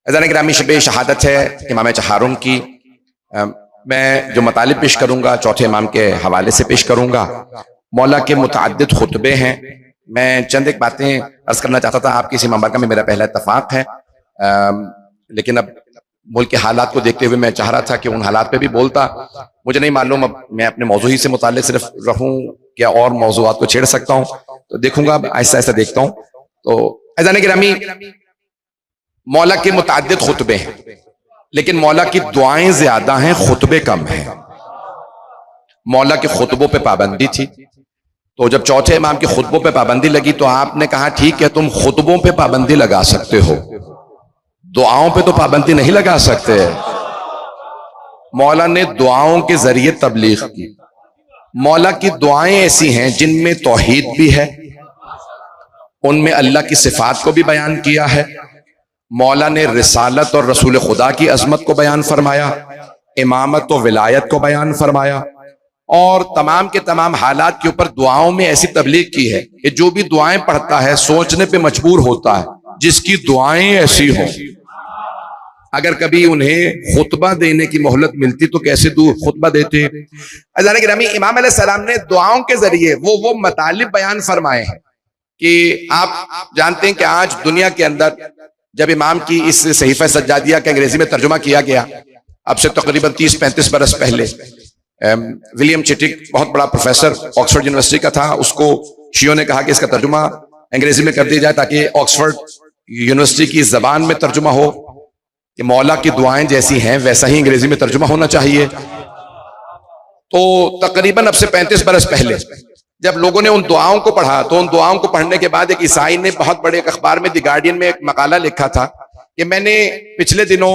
अज़ान गिरामी शब शहादत है इमाम चहारुम की। मैं जो मतालिब पेश करूंगा चौथे इमाम के हवाले से पेश करूंगा। मौला के मुतअद्दिद खुतबे हैं। मैं चंद एक बातें अर्ज करना चाहता था। आपकी इस मुबारका में मेरा पहला इत्तफाक है, लेकिन अब मुल्क के हालात को देखते हुए मैं चाह रहा था कि उन हालात पे भी बोलता। मुझे नहीं मालूम अब मैं अपने मौजू ही से मुताल्लिक सिर्फ रहूं या और मौजूआत को छेड़ सकता हूं, तो देखूंगा, आहिस्ता आहिस्ता देखता हूं। तो अज़ान गिरामी, मौला के मुतअद्दिद खुतबे हैं, लेकिन मौला की दुआएं ज्यादा हैं, खुतबे कम हैं। मौला के खुतबों पे पाबंदी थी, तो जब चौथे इमाम के खुतबों पे पाबंदी लगी तो आपने कहा ठीक है, तुम खुतबों पे पाबंदी लगा सकते हो, दुआओं पे तो पाबंदी नहीं लगा सकते। मौला ने दुआओं के जरिए तबलीग की। मौला की दुआएं ऐसी हैं जिनमें तौहीद भी है, उनमें अल्लाह की सिफात को भी बयान किया है। मौला ने रिसालत और रसूल खुदा की अजमत को बयान फरमाया, इमामत और विलायत को बयान फरमाया, और तमाम के तमाम हालात के ऊपर दुआओं में ऐसी तबलीग की है कि जो भी दुआएं पढ़ता है सोचने पे मजबूर होता है, जिसकी दुआएं ऐसी हों। अगर कभी उन्हें खुतबा देने की मोहलत मिलती तो कैसे दूर खुतबा देते। अज़ान गिरामी, इमाम अलैहिस्सलाम ने दुआओं के जरिए वो मतालिब बयान फरमाए हैं कि आप जानते हैं कि आज दुनिया के अंदर जब इमाम की इस सहीफा सज्जादिया का अंग्रेजी में तर्जुमा किया गया, अब से तकरीबन 30-35 बरस पहले, विलियम चिटिक बहुत बड़ा प्रोफेसर ऑक्सफोर्ड यूनिवर्सिटी का था, उसको शियों ने कहा कि इसका तर्जुमा अंग्रेजी में कर दिया जाए ताकि ऑक्सफोर्ड यूनिवर्सिटी की जबान में तर्जुमा हो कि मौला की दुआएं जैसी हैं वैसा ही अंग्रेजी में तर्जुमा होना चाहिए। तो तकरीबन अब से 35 बरस पहले जब लोगों ने उन दुआओं को पढ़ा, तो उन दुआओं को पढ़ने के बाद एक ईसाई ने बहुत बड़े एक अखबार में द गार्डियन में एक मकाला लिखा था कि मैंने पिछले दिनों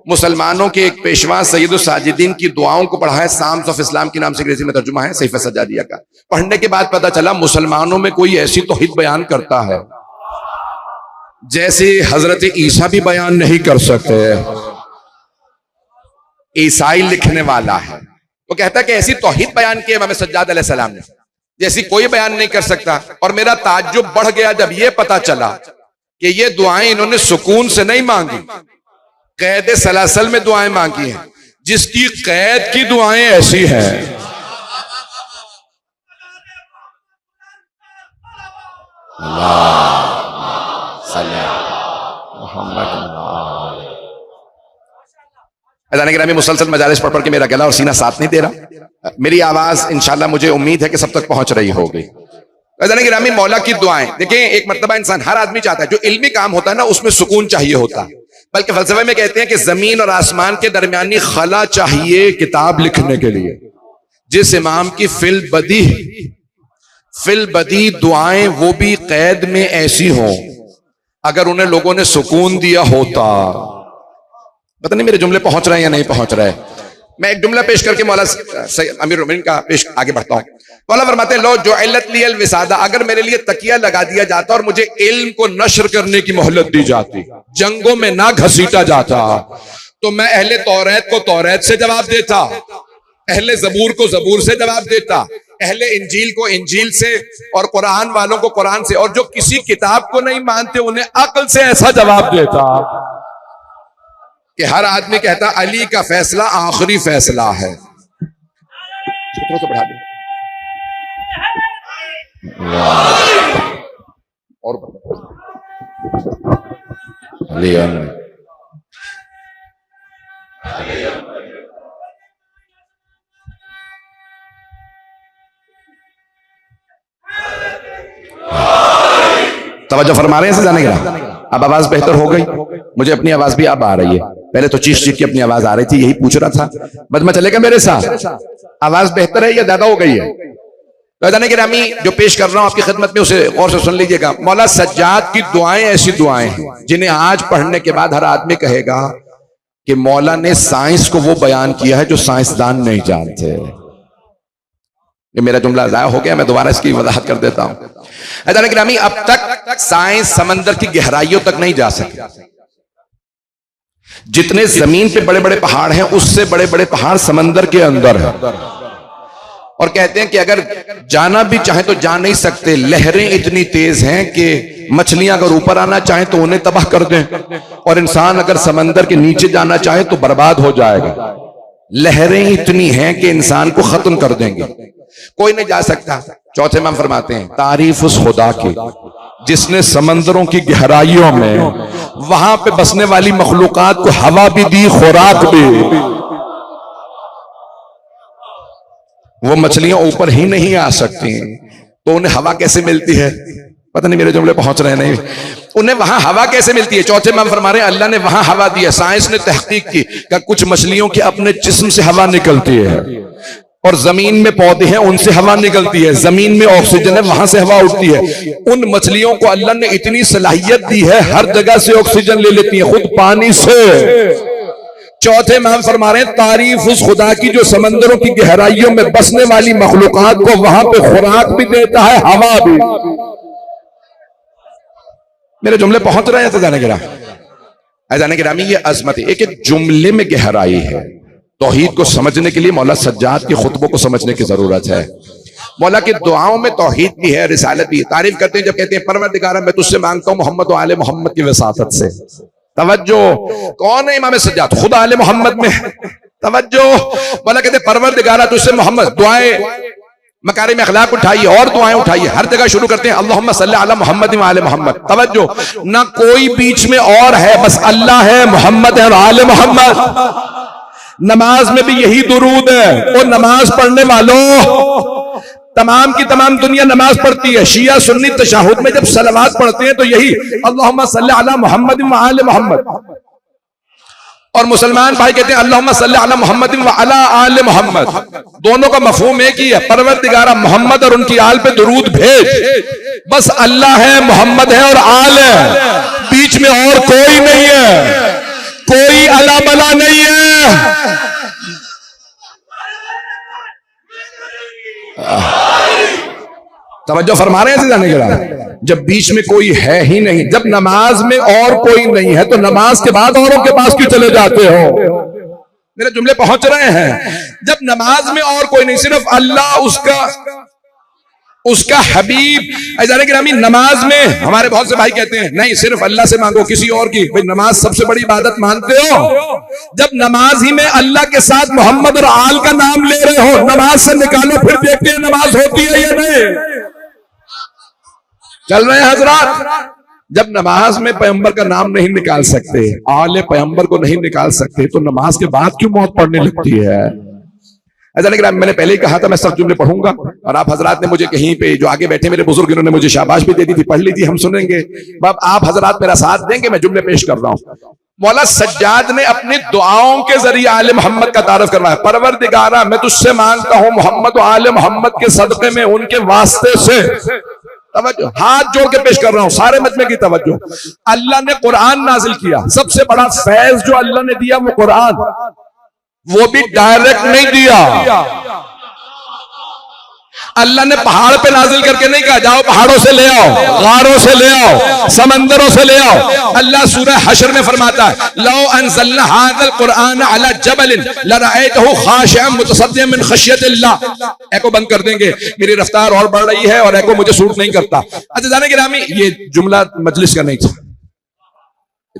मुसलमानों के एक पेशवा सैयदुस साजिदीन की दुआओं को पढ़ा है, साम्स ऑफ इस्लाम के नाम से अंग्रेजी में तर्जुमा है सहीफा सज्जादिया का। पढ़ने के बाद पता चला मुसलमानों में कोई ऐसी तौहीद बयान करता है जैसे हजरत ईसा भी बयान नहीं कर सकते। ईसाई लिखने वाला है, वो कहता है कि ऐसी तौहीद बयान की इमाम सज्जाद अलैहिस्सलाम ने जैसी कोई बयान नहीं कर सकता। और मेरा ताज्जुब बढ़ गया जब यह पता चला कि ये दुआएं इन्होंने सुकून से नहीं मांगी, कैद सलासल में दुआएं मांगी हैं, जिसकी कैद की दुआएं ऐसी हैं। अज़ान गिरामी, मुसलसल मजालिस पढ़ पढ़ के मेरा गला और सीना साथ नहीं दे रहा। मेरी आवाज इंशाल्लाह मुझे उम्मीद है कि सब तक पहुंच रही होगी। अज़ान गिरामी, मौला की दुआएं देखिए, एक मर्तबा इंसान, हर आदमी चाहता है, जो इल्मी काम होता है ना उसमें सुकून चाहिए होता है। बल्कि फलसफे में कहते हैं कि जमीन और आसमान के दरमियानी खला चाहिए किताब लिखने के लिए। जिस इमाम की फिल बदी दुआएं वो भी कैद में ऐसी हों, अगर उन्हें लोगों ने सुकून दिया होता। पता नहीं मेरे जुमले पहुंच रहे हैं या नहीं पहुंच रहे। मैं एक जुमला पेश करके मौला अमीरुल मोमिनीन का पेश आगे बढ़ता हूं। मौला फरमाते हैं, लो जो इल्लत लियल विसादा, अगर मेरे लिए तकिया लगा दिया जाता और मुझे इल्म को नशर करने की मोहलत दी जाती, जंगों में ना घसीटा जाता, तो मैं अहले तौरात को तौरात से जवाब देता, अहले जबूर को जबूर से जवाब देता, अहले इंजील को इंजील से, और कुरान वालों को कुरान से, और जो किसी किताब को नहीं मानते उन्हें अक्ल से ऐसा जवाब देता कि हर आदमी कहता अली का फैसला आखिरी फैसला है। थोड़ा सा बढ़ा दे और तवज्जो फरमा रहे हैं जाने का। अब आवाज बेहतर हो गई, मुझे अपनी आवाज भी अब आ रही है। पहले तो चीख चीख की अपनी आवाज आ रही थी, यही पूछ रहा था। बदमा चलेगा मेरे साथ? आवाज बेहतर है या ज्यादा हो गई है? तो अज़ान गिरामी, जो पेश कर रहा हूं आपकी खिदमत में उसे गौर से सुन लीजिएगा। मौला सज्जाद की दुआएं ऐसी दुआएं हैं जिन्हें आज पढ़ने के बाद हर आदमी कहेगा कि मौला ने साइंस को वो बयान किया है जो साइंसदान नहीं जानते। ये मेरा जुमला ज़ाया हो गया, मैं दोबारा इसकी वजाहत कर देता हूं। अज़ान गिरामी, अब तक साइंस समंदर की गहराइयों तक नहीं जा सकी। जितने जमीन पे बड़े बड़े पहाड़ हैं उससे बड़े बड़े पहाड़ समंदर के अंदर है, और कहते हैं कि अगर जाना भी चाहे तो जा नहीं सकते। लहरें इतनी तेज हैं कि मछलियां अगर ऊपर आना चाहें तो उन्हें तबाह कर दें, और इंसान अगर समंदर के नीचे जाना चाहे तो बर्बाद हो जाएगा। लहरें इतनी हैं कि इंसान को खत्म कर देंगे, कोई नहीं जा सकता। चौथे इमाम फरमाते हैं, तारीफ उस खुदा की जिसने समंदरों की गहराइयों में वहां पे बसने वाली मखलूकात को हवा भी दी, खुराक भी। वो मछलियां ऊपर ही नहीं आ सकती, तो उन्हें हवा कैसे मिलती है? पता नहीं मेरे जुमले पहुंच रहे नहीं, उन्हें वहां हवा कैसे मिलती है? चौथे इमाम फरमा रहे हैं, अल्लाह ने वहां हवा दी है। साइंस ने तहकीक की कि कुछ मछलियों के अपने जिस्म से हवा निकलती है, और जमीन में पौधे हैं उनसे हवा निकलती है, जमीन में ऑक्सीजन है वहां से हवा उठती है। उन मछलियों को अल्लाह ने इतनी सलाहियत दी है, हर जगह से ऑक्सीजन ले लेती है, खुद पानी से। चौथे इमाम फरमा रहे हैं, तारीफ उस खुदा की जो समंदरों की गहराइयों में बसने वाली मखलूकात को वहां पे खुराक भी देता है, हवा भी। मेरे जुमले पहुंच रहे हैं तो जाने गिरामी, ये अजमत है। एक जुमले में गहराई है। तौहीद को समझने के लिए मौला सज्जाद के खुतबों को समझने की जरूरत है। मौला की दुआओं में तौहीद भी है, रिसालत भी है। तारीफ करते हैं जब कहते हैं, परवरदिगारा मैं तुझसे मांगता हूं मोहम्मद और आले मोहम्मद की वसाफत से। तवज्जो, कौन है इमाम सज्जाद? खुदा आले मोहम्मद में। तवज्जो, मौला कहते परवरदिगारा तुझसे मोहम्मद, दुआएं मकारिम अखलाक उठाइए और दुआएं उठाइए। हर जगह शुरू करते हैं अल्लाहुम्मा सल्ली अला मुहम्मद व आले मोहम्मद। तवज्जो, ना कोई बीच में और है, बस अल्लाह है, मोहम्मद है और आले मोहम्मद। नमाज में भी यही दुरूद है। और नमाज पढ़ने वालों, तमाम की तमाम दुनिया नमाज पढ़ती है, शिया सुन्नी तशहुद में जब सलावत पढ़ते हैं तो यही अल्लाहुम्मा सल्ली अला मुहम्मद व आले मोहम्मद। और मुसलमान भाई कहते हैं अल्लाहुम्मा सल्ली अला मुहम्मद व अला आले मोहम्मद। दोनों का मफहूम एक ही है, परवरदिगारा मोहम्मद और उनकी आल पे दुरूद भेज। बस अल्लाह है, मोहम्मद है और आल है, बीच में और कोई नहीं है, कोई अला बला नहीं है। तवज्जो फरमा रहे हैं जाने के, जब बीच में कोई है ही नहीं, जब नमाज में और कोई नहीं है तो नमाज के बाद औरों के पास क्यों चले जाते हो? मेरे जुमले पहुंच रहे हैं? जब नमाज में और कोई नहीं, सिर्फ अल्लाह, उसका हबीब। जाने गिरामी, नमाज में हमारे बहुत से भाई कहते हैं नहीं सिर्फ अल्लाह से मांगो, किसी और की। भाई नमाज सबसे बड़ी इबादत मानते हो? जब नमाज ही में अल्लाह के साथ मोहम्मद और आल का नाम ले रहे हो, नमाज से निकालो, फिर देखते हैं नमाज होती है या नहीं। चल रहे हैं हजरात? जब नमाज में पैगंबर का नाम नहीं निकाल सकते, आले पैगंबर को नहीं निकाल सकते, तो नमाज के बाद क्यों मौत पड़ने लगती है? मैंने पहले ही कहा था मैं सब जुमले पढ़ूंगा, और आप हजरात ने मुझे कहीं पे, जो आगे बैठे मेरे बुजुर्ग, इन्होंने मुझे शाबाश भी दे दी थी, पढ़ ली थी, हम सुनेंगे। अब आप हजरात मेरा साथ देंगे, मैं जुमले पेश कर रहा हूं। मौला सज्जाद ने अपनी दुआओं के जरिए आले मोहम्मद का तारफ करवाया। परवरदिगारा मैं तुझसे मांगता हूं मोहम्मद और आले मोहम्मद के सदक़े में, उनके वास्ते से। तवज्जो, हाथ जोड़ के पेश कर रहा हूं, सारे मजमे की तवज्जो। अल्लाह ने कुरान नाजिल किया, सबसे बड़ा फैज जो अल्लाह ने दिया वो कुरान, वो भी डायरेक्ट नहीं दिया। अल्लाह ने पहाड़ पे नाजिल करके नहीं कहा जाओ पहाड़ों से ले आओ, गारों से ले आओ, समंदरों से ले आओ। अल्लाह सूरह हशर में फरमाता है लौ अनज़लना हाज़ल कुरआन अला जबलिन लरअयतहु खाशिअन मुतसद्दिअन मिन खशियतिल्लाह। एको बंद कर देंगे, मेरी रफ्तार और बढ़ रही है और एको मुझे सूट नहीं करता। अच्छा जाने गिरामी, ये जुमला मजलिस का नहीं था,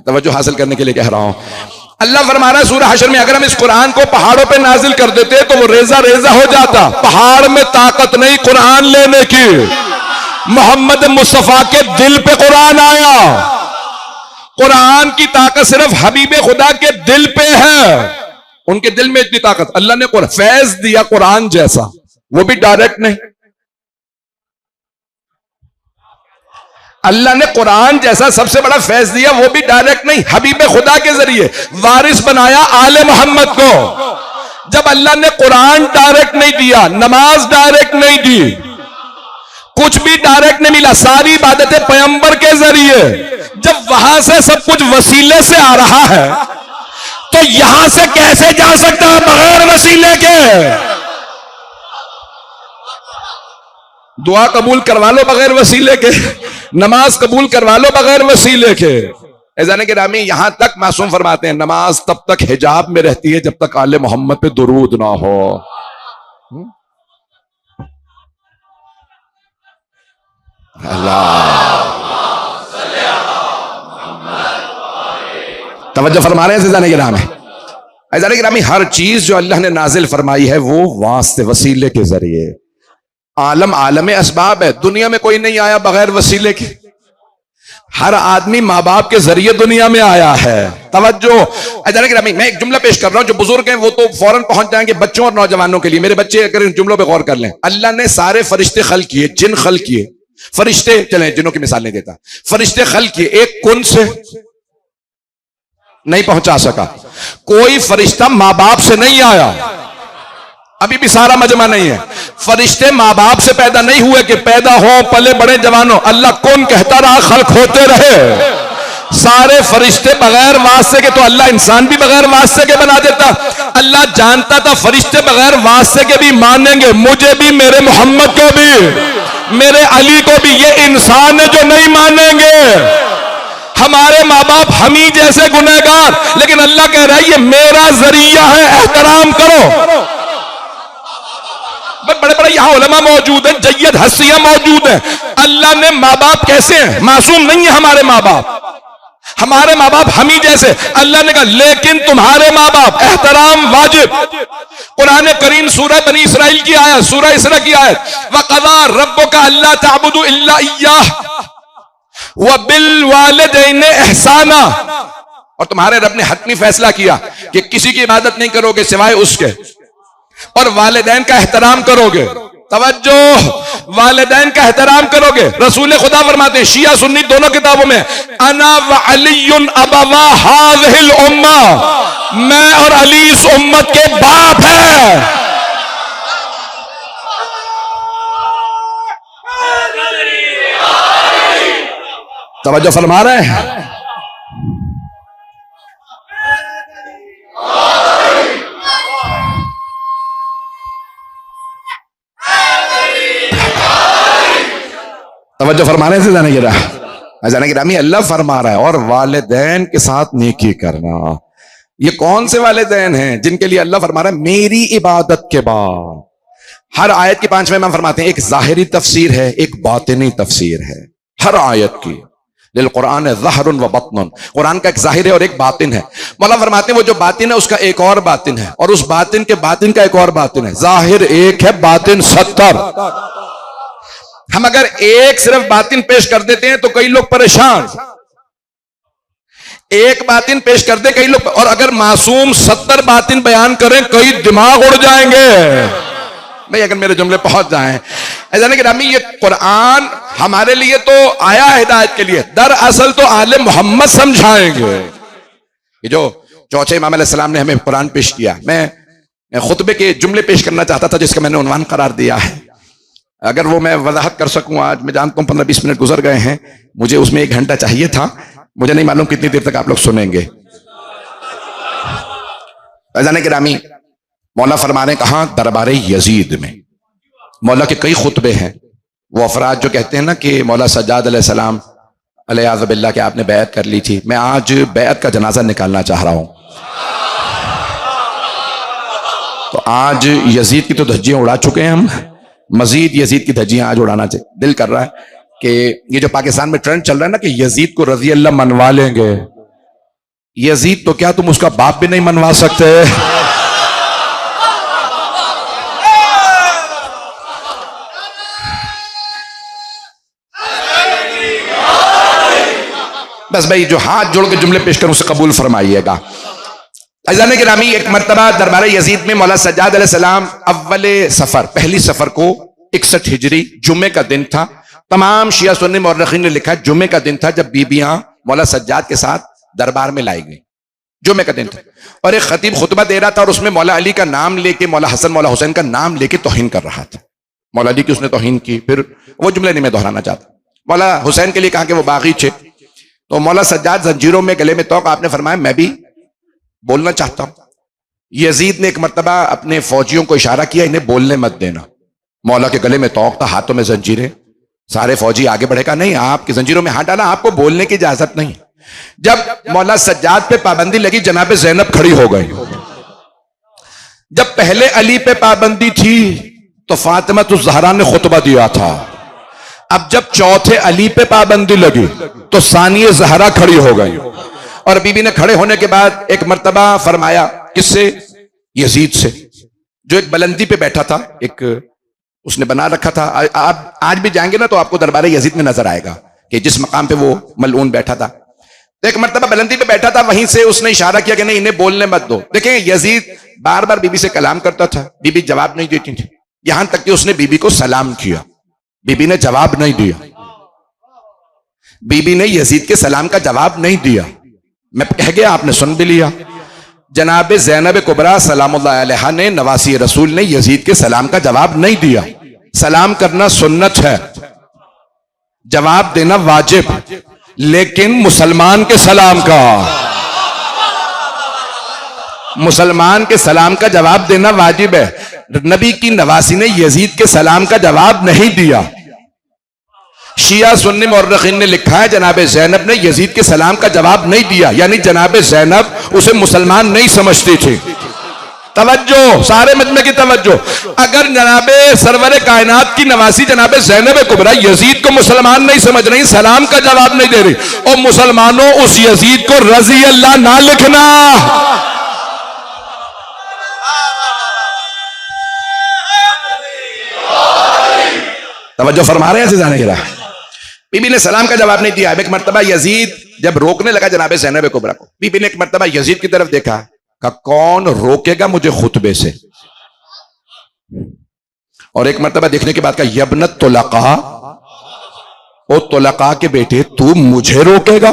तवज्जो हासिल करने के लिए कह रहा हूं। अल्लाह फरमा रहा है सूरह हशर में, अगर हम इस कुरान को पहाड़ों पे नाजिल कर देते तो वो रेजा रेजा हो जाता। पहाड़ में ताकत नहीं कुरान लेने की, मोहम्मद मुस्तफा के दिल पे कुरान आया। कुरान की ताकत सिर्फ हबीबे खुदा के दिल पे है, उनके दिल में इतनी ताकत। अल्लाह ने फैज दिया कुरान जैसा, वो भी डायरेक्ट नहीं। अल्लाह ने कुरान जैसा सबसे बड़ा फैज दिया, वो भी डायरेक्ट नहीं, हबीब खुदा के जरिए वारिस बनाया आले मोहम्मद को। जब अल्लाह ने कुरान डायरेक्ट नहीं दिया, नमाज डायरेक्ट नहीं दी, कुछ भी डायरेक्ट नहीं मिला, सारी इबादतें पैगंबर के जरिए। जब वहां से सब कुछ वसीले से आ रहा है तो यहां से कैसे जा सकता है बगैर वसीले के? दुआ कबूल करवा लो बगैर वसीले के, नमाज कबूल करवा लो बगैर वसीले के। ऐज़ान गिरामी, यहां तक मासूम फरमाते हैं नमाज तब तक हिजाब में रहती है जब तक आले मोहम्मद पे दुरूद ना हो। अल्लाह तवज्जो फरमा रहे हैं ज़िंदाने गिराम है। ज़िंदाने गिरामी, हर चीज जो अल्लाह ने नाजिल फरमाई है वो वास्ते वसीले के जरिए। आलम आलम असबाब है, दुनिया में कोई नहीं आया बगैर वसीले के। हर आदमी माँ बाप के जरिए दुनिया में आया है। तवज्जो, मैं एक जुमला पेश कर रहा हूं, जो बुजुर्ग हैं वो तो फौरन पहुंच जाएंगे बच्चों और नौजवानों के लिए। मेरे बच्चे अगर इन जुमलों पे गौर कर लें, अल्लाह ने सारे फरिश्ते खल किए, जिन खल किए, फरिश्ते, चलें जिनों की मिसाल नहीं देता, फरिश्ते खल किए एक कुन से, नहीं पहुंचा सका। कोई फरिश्ता माँ बाप से नहीं आया, अभी भी सारा मजमा नहीं है। फरिश्ते माँ बाप से पैदा नहीं हुए कि पैदा हो पले बड़े जवानों, अल्लाह कौन कहता रहा खल्क होते रहे। सारे फरिश्ते बगैर वास्ते के, तो अल्लाह इंसान भी बगैर वास्ते के बना देता। अल्लाह जानता था फरिश्ते बगैर वास्ते के भी मानेंगे, मुझे भी, मेरे मोहम्मद को भी, मेरे अली को भी। ये इंसान है जो नहीं मानेंगे। हमारे माँ बाप हम ही जैसे गुनहगार, लेकिन अल्लाह कह रहा है ये मेरा जरिया है, एहतराम करो। बड़े बड़े यहां उलमा मौजूद हैं, जय्यद हस्तियां मौजूद हैं। अल्लाह ने माँ बाप कैसे हैं, मासूम नहीं है हमारे माँ बाप। हमारे माँ बाप हम ही जैसे। अल्लाह ने कहा लेकिन तुम्हारे माँ बाप एहतराम वाजिब। कुरान करीम सूरह बनी इसराइल की आयत, सूरह इसरा की आयत, वक़ज़ा रब्बुका अल्ला तअबुदू इल्ला इय्याह व बिल वालिदैन एहसाना। और तुम्हारे रब ने हतमी फैसला किया कि किसी की इबादत नहीं करोगे सिवाय उसके, और वालिदैन का एहतराम करोगे। तवज्जो, वालिदैन का एहतराम करोगे। रसूल खुदा फरमाते, शिया सुन्नी दोनों किताबों में, अना व अलीयुन अबवा हाज़िहिल उम्मा, मैं और अली इस उम्मत के बाप है। तवज्जो फरमा रहे हैं। तवज्जो फरमा रहे हैं ज़िंदाने गिरामी, अल्लाह फरमा रहा है और वालिदैन के साथ नेकी करना। ये कौन से वालिदैन हैं जिनके लिए अल्लाह फरमा रहा है मेरी इबादत के बाद। हर आयत की 5 इमाम फरमाते हैं, एक जाहिरी तफसीर है, एक बातिनी तफसीर है हर आयत की। लिल कुरान ज़हरुन व बत्नुन, कुरान का एक जाहिर है और एक बातिन है। मौला फरमाते हैं वो जो बातिन है उसका एक और बातिन है, और उस बातिन के बातिन का एक और बातिन है। जाहिर एक है, बातिन 70। हम अगर एक सिर्फ बातिन पेश कर देते हैं तो कई लोग परेशान, एक बातिन पेश कर दे कई लोग, और अगर मासूम 70 बातिन बयान करें कई दिमाग उड़ जाएंगे भाई, अगर मेरे जुमले पहुंच जाएं। ऐसा नहीं कि ये कुरान हमारे लिए तो आया है हिदायत के लिए, दरअसल तो आले मोहम्मद समझाएंगे। ये जो चौथे इमाम अलैहिस्सलाम ने हमें कुरान पेश किया, मैं खुतबे के जुमले पेश करना चाहता था जिसका मैंने उन्वान करार दिया है। अगर वो मैं वजाहत कर सकूं, आज मैं जानता हूं 15-20 मिनट गुजर गए हैं, मुझे उसमें 1 घंटा चाहिए था। मुझे नहीं मालूम कितनी देर तक आप लोग सुनेंगे। फैजान गिरामी, मौला फरमा रहे कहां, दरबार यजीद में। मौला के कई खुतबे हैं। वो अफराद जो कहते हैं ना कि मौला सज्जाद अलैहिस्सलाम अलैहि बिल्लाह के आपने बैत कर ली थी, मैं आज बैत का जनाजा निकालना चाह रहा हूं। तो आज यजीद की तो धज्जियां उड़ा चुके हैं हम, मजीद यजीद की धज्जियां आज उड़ाना चाहिए। दिल कर रहा है कि ये जो पाकिस्तान में ट्रेंड चल रहा है ना कि यजीद को रजी अल्लाह मनवा लेंगे, यजीद तो क्या तुम उसका बाप भी नहीं मनवा सकते। बस भाई जो हाथ जोड़ के जुमले पेश कर उसे कबूल फरमाइएगा। अज़ान गिरामी, एक मर्तबा दरबार यजीद में मौला सज्जाद अलैहिस्सलाम अव्वले सफर, पहली सफर को 61 हिजरी जुम्मे का दिन था। तमाम शिया सुन्नी मौरखीन ने लिखा है जुम्मे का दिन था जब बीबियां मौला सज्जाद के साथ दरबार में लाई गई। जुम्मे का दिन था और एक खतीब खुतबा दे रहा था और उसमें मौला अली का नाम लेके, मौला हसन मौला हुसैन का नाम लेके तौहीन कर रहा था। मौला अली की उसने तौहीन की, फिर वो जुमले नहीं मैं दोहराना चाहता। मौला हुसैन के लिए कहा कि वो बागी थे, तो मौला सज्जाद जंजीरों में गले में तोक, आपने फरमाया मैं भी बोलना चाहता हूं। यजीद ने एक मर्तबा अपने फौजियों को इशारा किया, इन्हें बोलने मत देना। मौला के गले में तोक था, हाथों में जंजीरें, सारे फौजी आगे बढ़ेगा नहीं, आपकी जंजीरों में हाथ डाला, आपको बोलने की इजाजत नहीं। जब मौला सज्जाद पे पाबंदी लगी, जनाब ज़ैनब खड़ी हो गई। जब पहले अली पे पाबंदी थी तो फातिमा तो ज़हरा ने खुतबा दिया था। अब जब चौथे अली पे पाबंदी लगी तो सानिया ज़हरा खड़ी हो गई। और बीबी ने खड़े होने के बाद एक मर्तबा फरमाया, किससे? यजीद से, जो एक बुलंदी पे बैठा था, एक उसने बना रखा था। आप आज भी जाएंगे ना तो आपको दरबार यजीद में नजर आएगा कि जिस मकाम पे वो मलऊन बैठा था। तो एक मर्तबा बुलंदी पे बैठा था, वहीं से उसने इशारा किया कि नहीं, इन्हें बोलने मत दो। देखें, यजीद बार बार बीबी से कलाम करता था, बीबी जवाब नहीं देती थी, यहां तक कि उसने बीबी को सलाम किया, बीबी ने जवाब नहीं दिया। बीबी ने यजीद के सलाम का जवाब नहीं दिया। मैं कह गया, आपने सुन भी लिया। जनाब ज़ैनब कुबरा सलामुल्लाह अलैहा ने, नवासी रसूल ने, यजीद के सलाम का जवाब नहीं दिया। सलाम करना सुन्नत है, जवाब देना वाजिब, लेकिन मुसलमान के सलाम का, मुसलमान के सलाम का जवाब देना वाजिब है। नबी की नवासी ने यजीद के सलाम का जवाब नहीं दिया। शिया सुन्नी मुर्रखीन ने लिखा है, जनाब ज़ैनब ने यजीद के सलाम का जवाब नहीं दिया, यानी जनाब ज़ैनब उसे मुसलमान नहीं समझती थी। तवज्जो, सारे मजमे की तवज्जो। अगर जनाबे सरवरे कायनात की नवासी जनाब ज़ैनब कुबरा यजीद को मुसलमान नहीं समझ रही, सलाम का जवाब नहीं दे रही, और मुसलमानों उस यजीद को रजी अल्लाह ना लिखना। तवज्जो फरमा रहे हैं जाने गिरा। बीबी ने सलाम का जवाब नहीं दिया। एक मर्तबा यजीद जब रोकने लगा जनाब ज़ैनब कुबरा को, बीबी ने एक मर्तबा यजीद की तरफ देखा, कहा कौन रोकेगा मुझे खुतबे से? और एक मर्तबा देखने के बाद कहा, यबनत तुलका, ओ तुलका के बेटे, तू मुझे रोकेगा?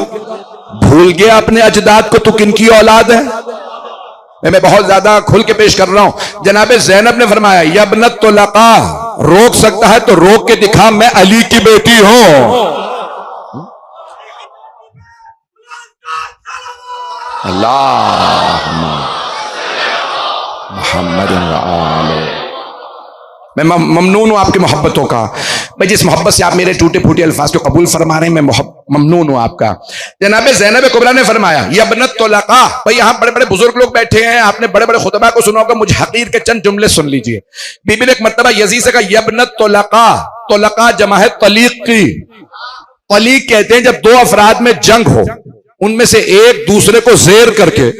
भूल गया अपने अजदाद को, तू किनकी औलाद है? मैं बहुत ज्यादा खुल के पेश कर रहा हूं। जनाब ज़ैनब ने फरमाया, यबनत तुलका, रोक सकता है तो रोक के दिखा, मैं अली की बेटी हूं। अल्लाह मोहम्मद, मैं ममनून हूं आपकी मोहब्बतों का। भाई जिस मोहब्बत से आप मेरे टूटे फूटे अल्फाज को कबूल फरमा रहे हैं, मैं ममनून हूं आपका। जनाब ज़ैनब कुबरा ने फरमाया, यबनत तुलका। भाई यहां बड़े बड़े बुजुर्ग लोग बैठे हैं, आपने बड़े बड़े खुतबा को सुना होगा, मुझे हकीर के चंद जुमले सुन लीजिए। बीबी ने एक मर्तबा यजीद से कहा, यबनत तुलका, तुलका जमा है तलीक की। तलीक कहते हैं जब दो अफराद में जंग हो, उनमें से एक दूसरे को जेर करके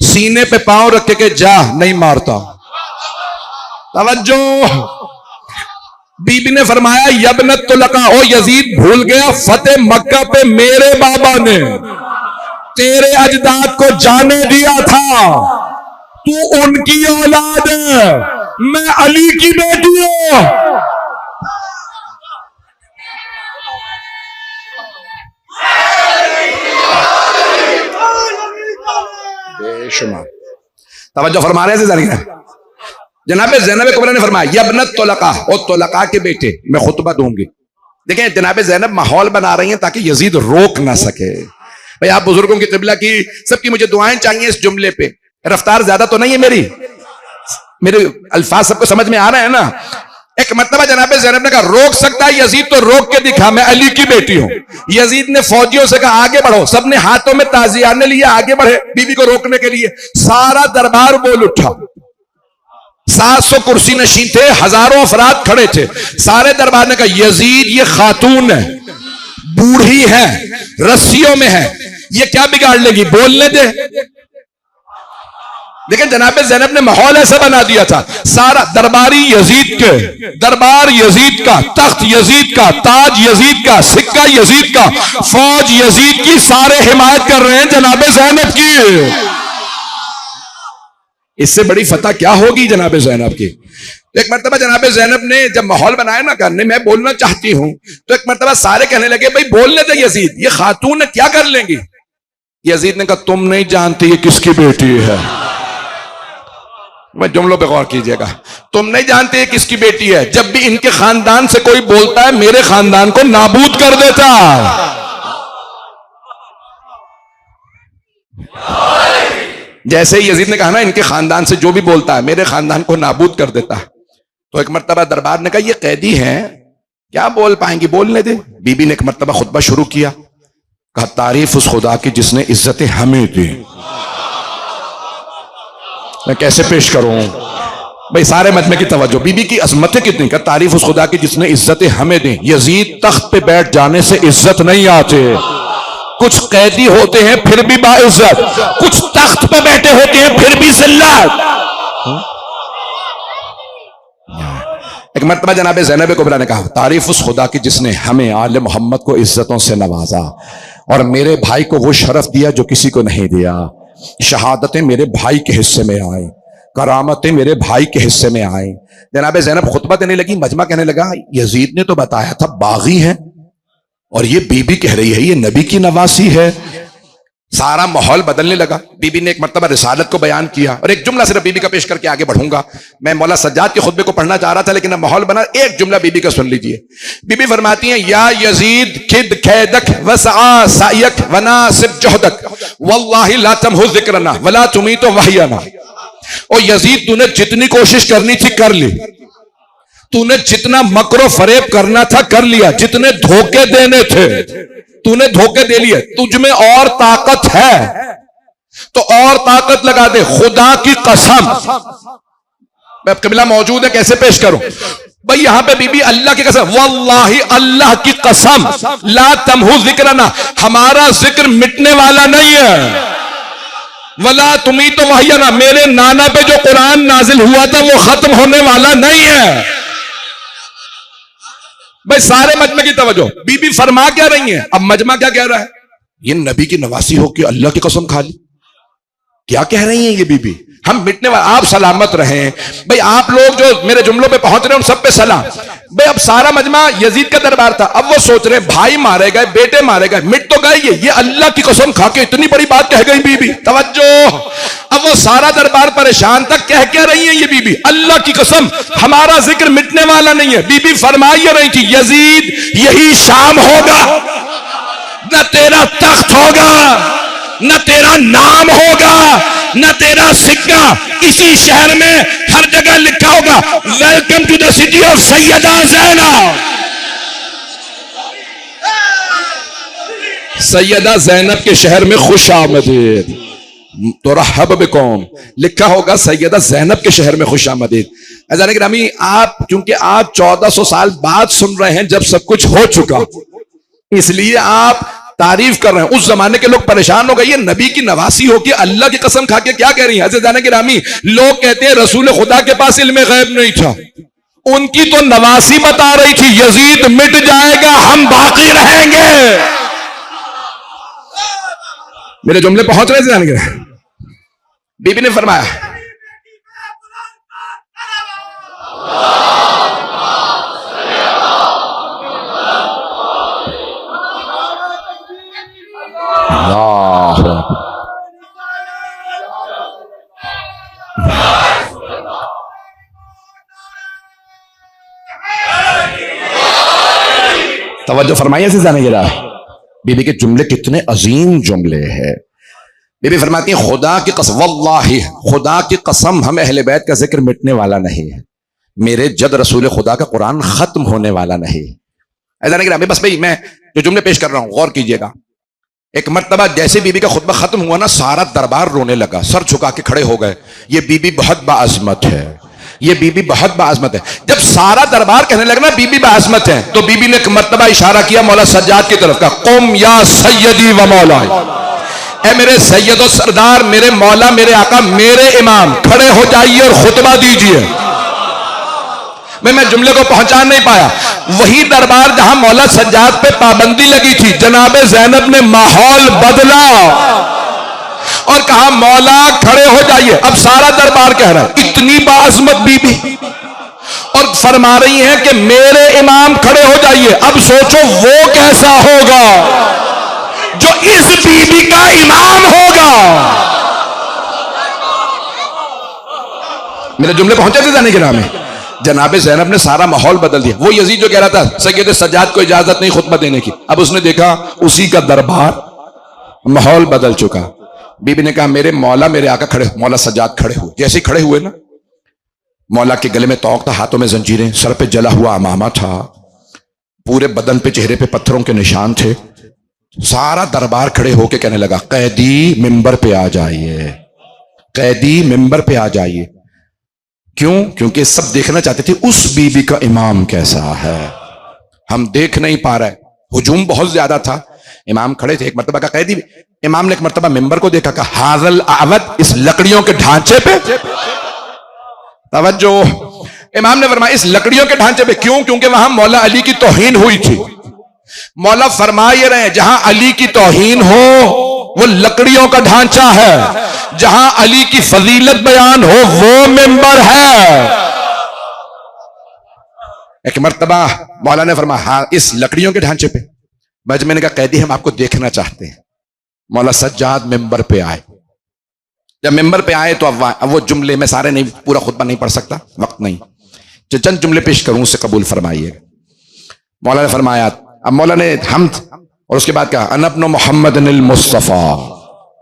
सीने पे पांव रख के जा नहीं मारता। तवज्जो, बीबी ने फरमाया, यबनत तुलका, ओ यजीद भूल गया फतेह मक्का पे मेरे बाबा ने तेरे अजदाद को जाने दिया था, तू उनकी औलाद है, मैं अली की बेटी हूं। बेशुमार तवज्जो फरमा रहे हैं। जनाब ज़ैनब कुबरा ने फरमाया, यबनत तुलका, और तुलका के बेटे, मैं खुतबा दूंगी। देखें, जनाब ज़ैनब माहौल बना रही हैं ताकि यजीद रोक ना सके। भाई आप बुजुर्गों की क़िबला की सबकी मुझे दुआएं चाहिए इस जुमले पे। रफ्तार ज्यादा तो नहीं है मेरे अल्फाज सबको समझ में आ रहे हैं ना? एक मर्तबा जनाब ज़ैनब ने कहा, रोक सकता है यजीद तो रोक के दिखा, मैं अली की बेटी हूं। यजीद ने फौजियों से कहा, आगे बढ़ो। सबने हाथों में ताजियाने लिए आगे बढ़े बीबी को रोकने के लिए। सारा दरबार बोल उठा। 700 कुर्सी नशीं थे, हजारों अफराद खड़े थे। सारे दरबार ने कहा, यजीद ये खातून है, बूढ़ी है, रस्सियों में है, ये क्या बिगाड़ लेगी, बोलने दे। लेकिन जनाब ज़ैनब ने माहौल ऐसा बना दिया था, सारा दरबारी यजीद के, दरबार यजीद का, तख्त यजीद का, ताज यजीद का, सिक्का यजीद का, फौज यजीद की, सारे हिमायत कर रहे हैं जनाब ज़ैनब की। इससे बड़ी फतह क्या होगी जनाब ज़ैनब की? एक मर्तबा जनाब ज़ैनब ने जब माहौल बनाया ना, करने मैं बोलना चाहती हूं, तो एक मर्तबा सारे कहने लगे, भाई बोलने दे यजीद, ये खातून है क्या कर लेंगी? यजीद ने कहा, तुम नहीं जानती ये किसकी बेटी है। मैं जुमलों पे गौर कीजिएगा, तुम नहीं जानते ये किसकी बेटी है। जब भी इनके खानदान से कोई बोलता है, मेरे खानदान को नाबूद कर देता। जैसे ही यजीद ने कहा ना, इनके खानदान से जो भी बोलता है मेरे खानदान को नाबूद कर देता है। तो एक मर्तबा दरबार ने कहा, ये कैदी हैं, क्या बोल पाएंगी, बोलने दे। बीबी ने एक मर्तबा खुतबा शुरू किया, कहा, तारीफ उस खुदा की जिसने इज्जतें हमें दी। मैं कैसे पेश करूं भाई, सारे मजमे की तवज्जो। बीबी की अजमतें कितनी, का तारीफ उस खुदा की जिसने इज्जतें हमें दी। यजीद तख्त पे बैठ जाने से इज्जत नहीं आते, कुछ कैदी होते हैं फिर भी बाइज्जत, कुछ तख्त पे बैठे होते हैं फिर भी जिल्लत। एक मर्तबा जनाब ज़ैनब कुबरा ने कहा, तारीफ उस खुदा की जिसने हमें आले मोहम्मद को इज्जतों से नवाजा और मेरे भाई को वो शरफ दिया जो किसी को नहीं दिया। शहादतें मेरे भाई के हिस्से में आई, करामतें मेरे भाई के हिस्से में आई। जनाब ज़ैनब खुतबा देने लगी, मजमा कहने लगा, यजीद ने तो बताया था बागी है और ये बीबी कह रही है ये नबी की नवासी है। सारा माहौल बदलने लगा। बीबी ने एक मर्तबा रिसालत को बयान किया और एक जुमला सिर्फ बीबी का पेश करके आगे बढ़ूंगा। मैं मौला सज्जाद के खुतबे को पढ़ना चाह रहा था लेकिन अब माहौल बना, एक जुमला बीबी का सुन लीजिए। बीबी फरमाती हैं, या यजीद खिद खैदक वसआ सायक वनासिब जोहदक वल्लाहि ला तमहु जिक्रना वला तुमीतु वहयना। ओ यजीद, तूने जितनी कोशिश करनी थी कर ली, तूने जितना मकरो फरेब करना था कर लिया, जितने धोखे देने थे तूने धोखे दे लिए, तुझ में और ताकत है तो और ताकत लगा दे। खुदा की कसम, मैं कबिला मौजूद है कैसे पेश करूं भाई, यहां पे बीबी अल्लाह की कसम, वल्लाही अल्लाह की कसम, ला तमहु जिक्रना, हमारा जिक्र मिटने वाला नहीं है, वला तुम्ही तो वहयना, मेरे नाना पे जो कुरान नाजिल हुआ था वो खत्म होने वाला नहीं है। भाई सारे मजमे की तवज्जो, बीबी फरमा क्या रही है, अब मजमा क्या कह रहा है, ये नबी की नवासी हो कि अल्लाह की कसम खा ली, क्या कह रही हैं ये बीबी, हम मिटने वाले, आप सलामत रहें। भाई आप लोग जो मेरे जुमलों पे पहुंच रहे हैं उन सब पे सलाम। भाई अब सारा मजमा यजीद का दरबार था, अब वो सोच रहे भाई मारे गए, बेटे मारे गए, मिट तो गए, ये अल्लाह की कसम खा के इतनी बड़ी बात कह गई बीबी, तवज्जो। अब वो सारा दरबार परेशान था, कह क्या रही है ये बीबी, अल्लाह की कसम हमारा जिक्र मिटने वाला नहीं है। बीबी फरमाई रही थी, यजीद यही शाम होगा, न तेरा तख्त होगा, न तेरा नाम होगा, न तेरा सिक्का, इसी शहर में हर जगह लिखा होगा, welcome to the city of Sayeda Zainab. Sayeda Zainab के शहर में खुश आमदीद, तो रहब बिकुम लिखा होगा, सैयदा ज़ैनब के शहर में खुश आमदीद। अज़ान गिरामी, आप चूंकि आप 1400 साल बाद सुन रहे हैं जब सब कुछ हो चुका, इसलिए आप तारीफ कर रहे हैं। उस जमाने के लोग परेशान हो गए, ये नबी की नवासी हो कि अल्लाह की कसम खा के क्या कह रही है। अज़ीज़ान गिरामी, लोग कहते हैं रसूल खुदा के पास इल्म गैब नहीं था, उनकी तो नवासी बता रही थी, यजीद मिट जाएगा हम बाकी रहेंगे। मेरे जुमले पहुंच रहे थे, बीबी ने फरमाया, तवज्जो फरमाइए से जाने गिरा। बीबी के जुमले कितने अजीम जुमले हैं। बीबी फरमाती है, खुदा की कसम, वल्लाही खुदा की कसम हम अहले बैत का जिक्र मिटने वाला नहीं है, मेरे जद रसूल खुदा का कुरान खत्म होने वाला नहीं। ऐसा नहीं, बस भाई मैं जो जुमले पेश कर रहा हूं गौर कीजिएगा। एक मर्तबा जैसे बीबी का खुतबा खत्म हुआ ना, सारा दरबार रोने लगा, सर झुका के खड़े हो गए, ये बीबी बहुत बाअज़मत है, ये बीबी बहुत बाअज़मत है। जब सारा दरबार कहने लगा ना बीबी बाअज़मत है, तो बीबी ने एक मर्तबा इशारा किया मौला सज्जाद की तरफ का, कुम या सैयदी व मौला, ए मेरे सैयद सरदार, मेरे मौला, मेरे आका, मेरे इमाम, खड़े हो जाइए और खुतबा दीजिए। मैं जुमले को पहुंचा नहीं पाया। वही दरबार जहां मौला सज्जाद पे पाबंदी लगी थी, जनाबे ज़ैनब ने माहौल बदला और कहा मौला खड़े हो जाइए। अब सारा दरबार कह रहा है, इतनी बाअज़मत बीबी, और फरमा रही है कि मेरे इमाम खड़े हो जाइए। अब सोचो वो कैसा होगा जो इस बीबी का इमाम होगा। मेरे जुमले पहुंचे थे जाने के नाम में। जनाबे ज़ैनब ने सारा माहौल बदल दिया। वो यजीद जो कह रहा था सैयद सज्जाद को इजाजत नहीं खुतबा देने की, अब उसने देखा उसी का दरबार, माहौल बदल चुका। बीबी ने कहा मेरे मौला, मेरे आका खड़े, मौला सज्जाद खड़े हुए। जैसे खड़े हुए ना, मौला के गले में तौक था, हाथों में जंजीरें, सर पे जला हुआ अमामा था, पूरे बदन पे चेहरे पे पत्थरों के निशान थे। सारा दरबार खड़े होके कहने लगा, कैदी मिंबर पे आ जाइए, कैदी मिंबर पे आ जाइए। क्यों? क्योंकि सब देखना चाहते थे उस बीबी का इमाम कैसा है। हम देख नहीं पा रहे, हुजूम बहुत ज्यादा था, इमाम खड़े थे, एक मरतबा का कैदी भी। इमाम ने एक मरतबा मिंबर को देखा, कहा हाज़ल अवद, इस लकड़ियों के ढांचे पे। तवज्जो, इमाम ने फरमाया इस लकड़ियों के ढांचे पे। क्यों? क्योंकि वहां मौला अली की तौहीन हुई थी। मौला फरमा ये रहे हैं जहां अली की तौहीन हो वो लकड़ियों का ढांचा है, जहां अली की फजीलत बयान हो वो मिंबर है। एक मर्तबा मौला ने फरमाया हाँ इस लकड़ियों के ढांचे पे। मैंने कहा कैदी हम आपको देखना चाहते हैं। मौला सज्जाद मिंबर पे आए। जब मिंबर पे आए तो अब वो जुमले में सारे नहीं, पूरा खुतबा नहीं पढ़ सकता, वक्त नहीं, जो चंद जुमले पेश करूं उससे कबूल फरमाइएगा। मौला ने फरमाया, अब मौला ने हम्द और उसके बाद कहा अनब्न मोहम्मद मुस्तफ़ा,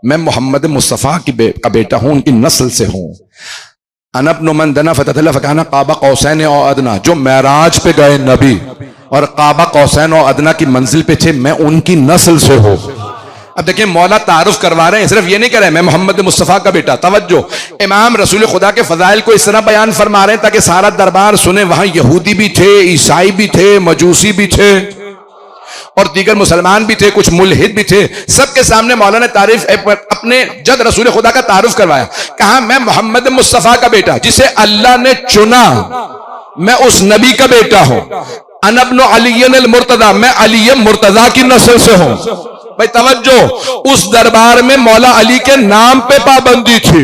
मैं मोहम्मद मुस्तफ़ा का बेटा हूं, उनकी नस्ल से हूं। अनब्न मन दना फतह फकाना काबा कौसैन और अदना, जो मेराज पे गए नबी और काबा कौसैन और अदना की मंजिल पे थे, मैं उनकी नस्ल से हूं। अब देखिए मौला तारुफ करवा रहे हैं, सिर्फ ये नहीं कह रहे मैं मोहम्मद मुस्तफ़ा का बेटा। तवज्जो, इमाम रसूल खुदा के फजाइल को इस तरह बयान फरमा रहे हैं ताकि सारा दरबार सुने। वहां यहूदी भी थे, ईसाई भी थे, मजूसी भी थे और दीगर मुसलमान भी थे, कुछ मुल्हिद भी थे। सबके सामने मौला ने तारीफ अपने जद रसूल खुदा का तारुफ करवाया। कहा मैं मोहम्मद मुस्तफ़ा का बेटा जिसे अल्लाह ने चुना, मैं उस नबी का बेटा हूं। अनब्न अली मुर्तदा, मैं अली मुर्तदा की नस्ल से हूं। भाई तवज्जो, उस दरबार में मौला अली के नाम पे पाबंदी थी।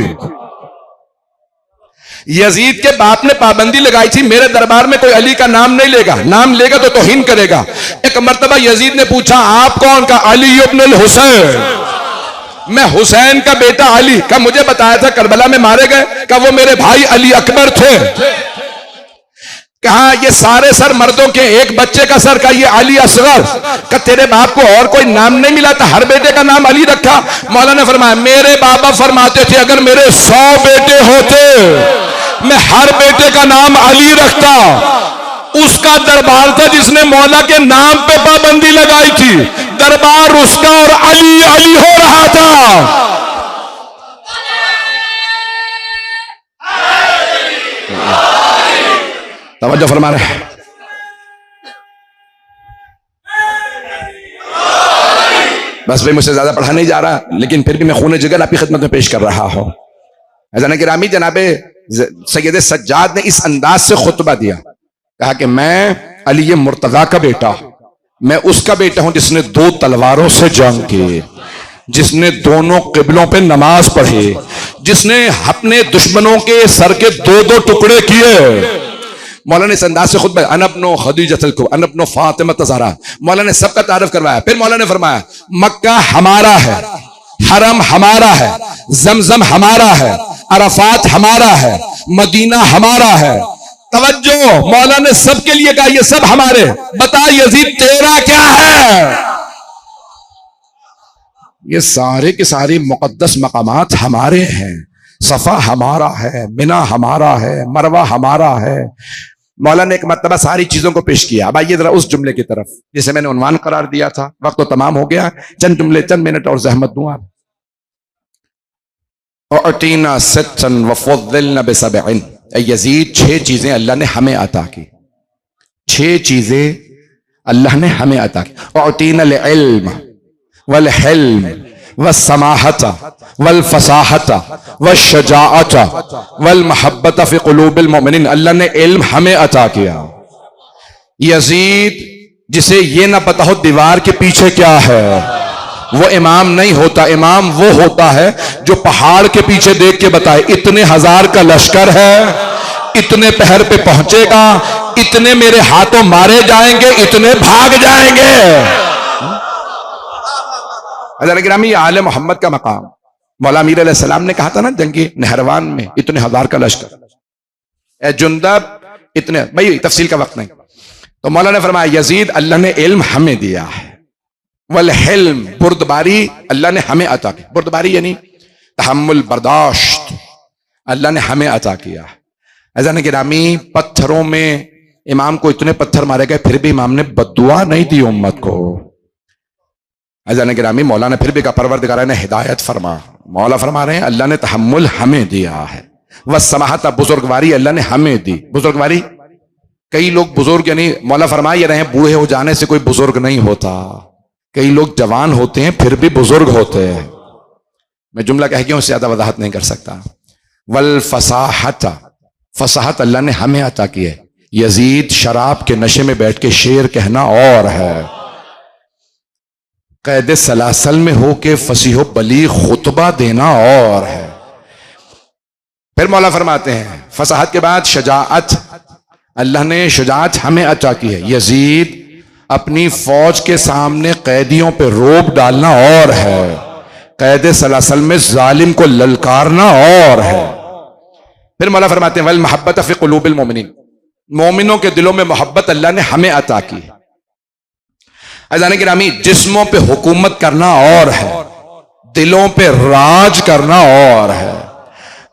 यजीद के बाप ने पाबंदी लगाई थी मेरे दरबार में कोई अली का नाम नहीं लेगा, नाम लेगा तो तौहीन करेगा। एक मर्तबा यजीद ने पूछा आप कौन? का अली इब्न हुसैन, मैं हुसैन का बेटा अली। का मुझे बताया था करबला में मारे गए, का वो मेरे भाई अली अकबर थे। कहा ये सारे सर मर्दों के, एक बच्चे का सर का ये अली असगर। का तेरे बाप को और कोई नाम नहीं मिला था, हर बेटे का नाम अली रखा। मौला ने फरमाया मेरे बाबा फरमाते थे अगर मेरे 100 बेटे होते मैं हर बेटे का नाम अली रखता। उसका दरबार था जिसने मौला के नाम पे पाबंदी लगाई थी, दरबार उसका और अली अली हो रहा था। तवज्जो फरमा रहे हैं। बस भाई मुझसे ज्यादा पढ़ा नहीं जा रहा, लेकिन फिर भी मैं खून जिगर आपकी खिदमत में पेश कर रहा हूं। अज़ान गिरामी जनाबे सैयद सज्जाद ने इस अंदाज से खुतबा दिया, कहा कि मैं अली मुर्तजा का बेटा हूं, मैं उसका बेटा हूं जिसने 2 तलवारों से जंग की, जिसने दोनों किबलों पे नमाज पढ़ी, जिसने अपने दुश्मनों के सर के 2-2 टुकड़े किए। मौला ने इस अंदाज से खुद अनब्नो खदीजतुल कुबरा, अनब्नो फातिमा ज़हरा, मौला ने सबका तारीफ करवाया। फिर मौला ने फरमाया मक्का हमारा है, हरम हमारा है, जमजम हमारा है, अरफात हमारा है, मदीना हमारा है। तवज्जो, मौला ने सबके लिए कहा ये सब हमारे। बता यजीद तेरा क्या है? ये सारे के सारे मुकद्दस मकामात हमारे हैं। सफा हमारा है, मिना हमारा है, मरवा हमारा है। मौला ने एक मर्तबा सारी चीजों को पेश किया। अब आइए जरा उस जुमले की तरफ जिसे मैंने उन्वान करार दिया था। वक्त तो तमाम हो गया, चंद जुमले, चंद मिनट और जहमत दूं आप। अतीना सत्तन वफुद्दिलना बिसबइन, यजीद 6 चीजें अल्लाह ने हमें अता की, 6 चीजें अल्लाह ने हमें अता की। अतीना इल्म वल हिल्म वस्समाहत वल फसाहत वश्शजाअत वल महब्बत फी क़ुलूबिल मुमिनीन, अल्लाह ने इल्म हमें अता किया। यजीद जिसे ये ना पता हो दीवार के पीछे क्या है, वो इमाम नहीं होता। इमाम वो होता है जो पहाड़ के पीछे देख के बताए इतने 1000 का लश्कर है, इतने पहर पे पहुंचेगा, इतने मेरे हाथों मारे जाएंगे, इतने भाग जाएंगे। हज़रत गिरामी आले मोहम्मद का मकाम, मौला अमीर अलैहिस्सलाम ने कहा था ना जंगी नहरवान में इतने 1000 का लश्कर, जुंदब इतने, भाई तफसील का वक्त नहीं। तो मौला ने फरमाया यजीद अल्लाह ने इल्म हमें दिया है, वल हिल्म, बुर्दबारी अल्लाह ने हमें अता की। बुर्दबारी यानी तहम्मुल, बर्दाश्त, अल्लाह ने हमें अता किया। हज़रत गिरामी पत्थरों में इमाम को इतने पत्थर मारे गए फिर भी इमाम ने बद्दुआ नहीं दी उम्मत को। अज़ान गिरामी मौला ने फिर भी कहा परवरदिगार ने हिदायत फरमा। मौला फरमा रहे हैं अल्लाह ने तहम्मुल हमें दिया है, वह समाहत, बुजुर्गवारी अल्लाह ने हमें दी। बुजुर्गवारी, कई लोग बुजुर्ग यानी मौला फरमा ये रहे हैं बूढ़े हो जाने से कोई बुजुर्ग नहीं होता, कई लोग जवान होते हैं फिर भी बुजुर्ग होते हैं। मैं जुमला कह गया, उससे ज्यादा वजाहत नहीं कर सकता। वल फसाहत, फसाहत अल्लाह ने हमें अता की है। यजीद शराब के नशे में बैठ के शेर कहना और है, कैद सलासल में होके फसीहो बलीग खुतबा देना और है। फिर मौला फरमाते हैं फसाहत के बाद शजाअत, अल्लाह ने शुजाअत हमें अता की है। यजीद अपनी फौज के सामने कैदियों पे रोब डालना और है, कैद सलासल में जालिम को ललकारना और है। फिर मौला फरमाते हैं वल मोहब्बत फी कुलूबिल मोमिनीन, मोमिनों के दिलों में मोहब्बत अल्लाह ने हमें अता की है। अज़ान गिरामी, जिस्मों पे हुकूमत करना और है, दिलों पे राज करना और है।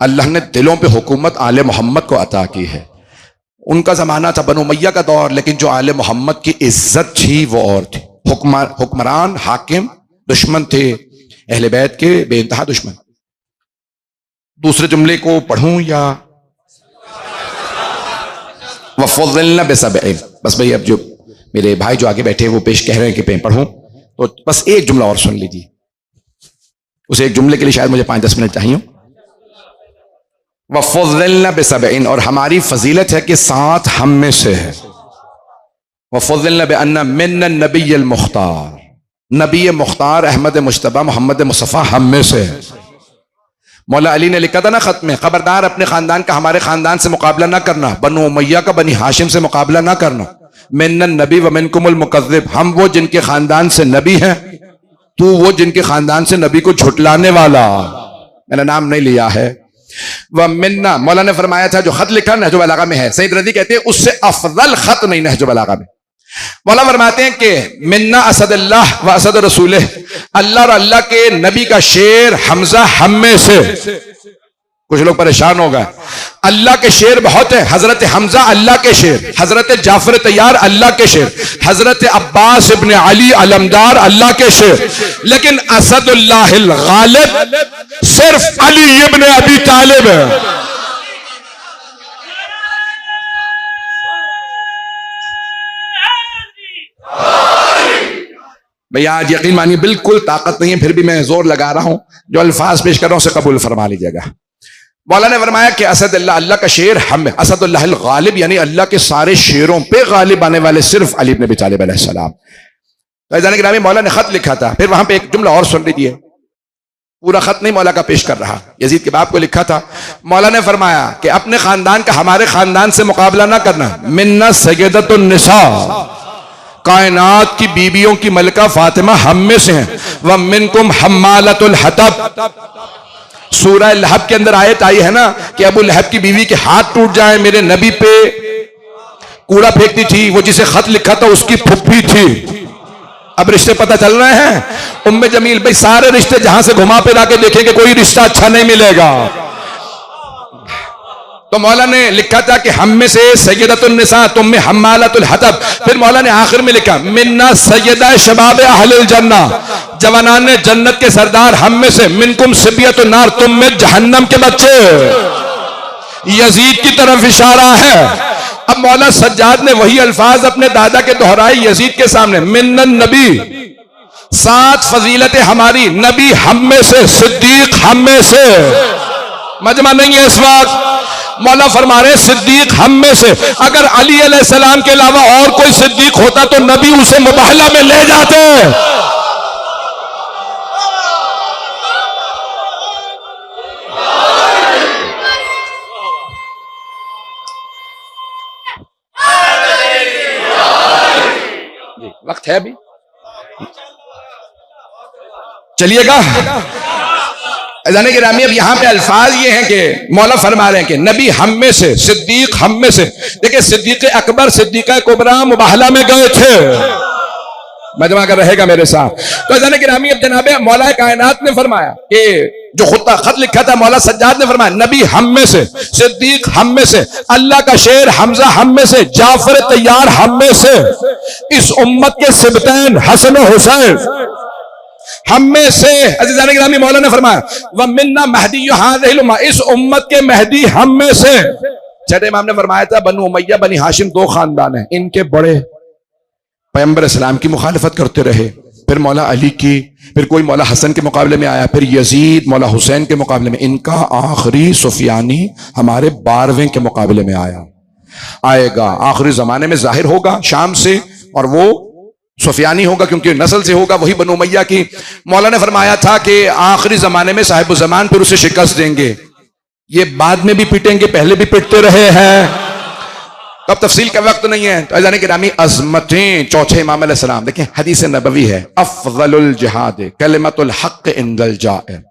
अल्लाह ने दिलों पे हुकूमत आले मोहम्मद को अता की है। उनका जमाना था बनु उमय्या का दौर, लेकिन जो आले मोहम्मद की इज्जत थी वो और थी। हुक्मरान हाकिम दुश्मन थे, अहले बैत के बेइंतहा दुश्मन। दूसरे जुमले को पढ़ूं या वफ़ज़लना बिसबईन, बस भाई अब जो मेरे भाई जो आगे बैठे वो पेश कह रहे हैं कि पढ़ूं, तो बस एक जुमला और सुन लीजिए। उस एक जुमले के लिए शायद मुझे 5-10 मिनट चाहिए। वफ़ज़लना बिसबईन, और हमारी फजीलत है कि 7 हम में से है। वफ़ज़लना बिअन्ना मिन्न नबिय्युल मुख्तार, नबी मुख्तार अहमद मुश्तबा मोहम्मद मुस्तफ़ा हम में से है। मौला अली ने लिखा था ना खत में, खबरदार अपने खानदान का हमारे खानदान से मुकाबला ना करना, बनु उमय्या का बनी हाशिम से मुकाबला ना करना। मिन्नन नबी व मिनकुमुल मुकज़्ज़िब, हम वो जिनके खानदान से नबी हैं, तू वो जिनके खानदान से नबी को झुटलाने वाला। मैंने नाम नहीं लिया है। वह मिन्ना, मौला ने फरमाया था जो खत लिखा नहज बलागा में है, सईद रज़ी कहते हैं उससे अफजल खत नहीं नहज बलागा में। मौला फरमाते हैं कि मिन्ना असदल्लाह व असद रसूल, अल्लाह और अल्लाह के नबी का शेर हमजा हम में से। कुछ लोग परेशान हो गए, अल्लाह के शेर बहुत है। हजरत हमजा अल्लाह के शेर, हजरत जाफर तैयार अल्लाह के शेर, हजरत अब्बास इब्न अली अलमदार अल्लाह के शेर, लेकिन असदुल्लाहिल गालिब सिर्फ अली इब्न अबी तालिब है। भैया आज यकीन मानिए बिल्कुल ताकत नहीं है, फिर भी मैं जोर लगा रहा हूं, जो अल्फाज पेश कर रहा हूं उसे कबूल फरमा लीजिएगा। मौला ने फरमाया कि असदुल्लाह, अल्लाह का शेर हम, असदुल्लाहिल गालिब यानी अल्लाह के सारे शेरों पे गालिब आने वाले सिर्फ अली इब्न अबी तालिब अलैहिस्सलाम। तो जाने के नाम मौला ने खत लिखा था। फिर वहां पे एक जुमला और सुन लीजिए, पूरा खत नहीं मौला का पेश कर रहा, यजीद के बाप को लिखा था। मौला ने फरमाया कि अपने खानदान का हमारे खानदान से मुकाबला ना करना। मिन्ना सय्यदतुन निसा, कायनात की बीबियों की मलका फातिमा हम में से हैं। व मिनकुम हम्मालतुल हतब, सूरह लहब के अंदर आयत आई है ना कि अबू लहब की बीवी के हाथ टूट जाए, मेरे नबी पे कूड़ा फेंकती थी, वो जिसे खत लिखा था उसकी फुफ्फी थी। अब रिश्ते पता चल रहे हैं। उम्मे जमील भाई सारे रिश्ते जहां से घुमा फिरा के देखेंगे कोई रिश्ता अच्छा नहीं मिलेगा। तो मौला ने लिखा था कि हम में से सय्यदतुन निसा, तुम में हम्मालतुल हतब। फिर मौला ने आखिर में लिखा मिन्ना सय्यदा शबाब अहलिल जन्ना, जवानान जन्नत के सरदार हम में से। मिनकुम सिबियतुन नार, तुम में जहन्नम के बच्चे। यजीद की तरफ इशारा है। अब मौला सज्जाद ने वही अल्फाज अपने दादा के दोहराए यजीद के सामने। मिन्नन नबी, 7 फजीलतें हमारी, नबी हम में से, सिद्दीक हम में से। मजमा नहीं है इस वक्त। मौला फरमा रहे सिद्दीक हम में से। अगर अली अलैहिस्सलाम के अलावा और कोई सिद्दीक होता तो नबी उसे मुबाहला में ले जाते। वक्त है अभी, चलिएगा। जाने के रामी अब यहां पे अल्फाज ये हैं कि मौला फरमा रहे हैं कि नबी हम में से, सिद्दीक हम में से। देखिए सिद्दीक अकबर, सिद्दीका कुबरा मुबाहला में गए थे। मजमा कर रहेगा मेरे साथ। तो जाने के रामी अब जनाब मौला कायनात ने फरमाया कि जो खुद खत लिखा था मौला सज्जाद ने फरमाया नबी हम में से, सिद्दीक हम में से, अल्लाह का शेर हमजा हम में से, जाफर तैयार हम में से, इस उम्मत के सिबतैन हसन हुसैन हम में से। अज़ीज़ान गिरामी मौला ने फरमाया व मिन्ना महदी हाज़िहिल उम्मा, इस उम्मत के महदी हम में से। छठे इमाम ने फरमाया था बनु उमय्या बनी हाशिम 2 खानदान हैं, इनके बड़े पैगंबर इस्लाम की मुखालिफत करते रहे, फिर मौला अली की, फिर कोई मौला हसन के मुकाबले में आया, फिर यजीद मौला हुसैन के मुकाबले में, इनका आखिरी सुफियानी हमारे 12वें के मुकाबले में आएगा। आखिरी जमाने में जाहिर होगा शाम से, और वो सुफियानी होगा क्योंकि नस्ल से होगा, वही बनु उमैया की। मौला ने फरमाया था कि आखिरी जमाने में साहिब जमान फिर उसे शिकस्त देंगे। ये बाद में भी पीटेंगे, पहले भी पीटते रहे हैं। तब तफसील का वक्त नहीं है। तो जाने के नामी अजमतें चौथे इमाम अलैहिस्सलाम, देखिए हदीस नबवी है, अफजलुल जिहाद कलिमतुल हक इंदल जाए,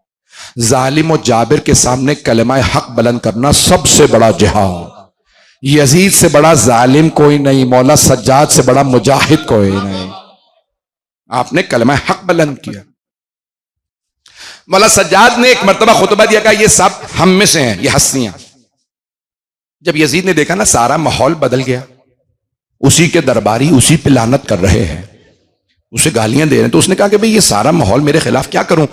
जालिम और जाबिर के सामने कलिमा हक बुलंद करना सबसे बड़ा जिहाद। यजीद से बड़ा जालिम कोई नहीं, मौला सज्जाद से बड़ा मुजाहिद कोई नहीं। आपने कलिमा हक बुलंद किया। मौला सज्जाद ने एक मर्तबा खुतबा दिया, कहा ये सब हम में से हैं, ये हस्तियां। जब यजीद ने देखा ना सारा माहौल बदल गया, उसी के दरबारी उसी पे लानत कर रहे हैं, उसे गालियां दे रहे हैं, तो उसने कहा कि भाई ये सारा माहौल मेरे खिलाफ, क्या करूं?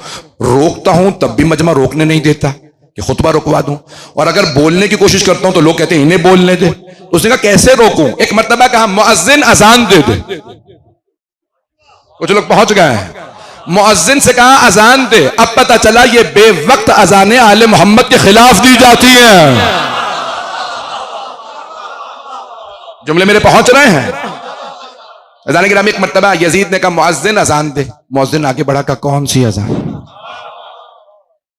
रोकता हूं तब भी मजमा रोकने नहीं देता कि खुतबा रुकवा दूं, और अगर बोलने की कोशिश करता हूं तो लोग कहते हैं इन्हें बोलने दे। तो उसने कहा कैसे रोकूं? एक मर्तबा कहा मुअज्जिन अजान दे दे। कुछ लोग पहुंच गए हैं, मुअज्जिन से कहा अजान दे। अब पता चला ये बेवक्त अजानें आले मोहम्मद के खिलाफ दी जाती हैं। जुमले मेरे पहुंच रहे हैं? अजान के नाम एक मर्तबा यजीद ने कहा मुअज्जिन अजान दे। मुअज्जिन आगे बढ़ा, का कौन सी अजान?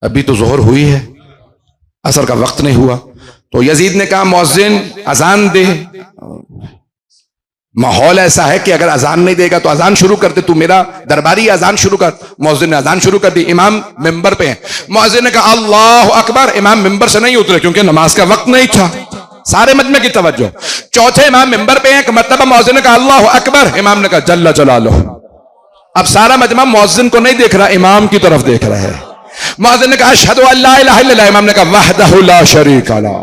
अभी तो जोहर हुई है, असर का वक्त नहीं हुआ। तो यजीद ने कहा मुअज्जिन अजान दे। माहौल ऐसा है कि अगर अजान नहीं देगा तो अजान शुरू कर दे, तू मेरा दरबारी अजान शुरू कर। मुअज्जिन ने अजान शुरू कर दी। इमाम मिंबर पे है। मुअज्जिन ने कहा अल्लाहु अकबर। इमाम मिंबर से नहीं उतरे क्योंकि नमाज का वक्त नहीं था। सारे मजमे की तवज्जो। चौथे इमाम मिंबर पे हैं, मर्तबा मुअज्जिन ने कहा अल्लाहु अकबर। इमाम ने कहा जल्ला जलालो। अब सारा मजमा मुअज्जिन को नहीं देख रहा, इमाम की तरफ देख रहा है। मुअज्जिन ने कहा अशहदु अल्ला इलाहा इल्लल्लाह। इमाम ने कहा वहदहु ला शरीका ला।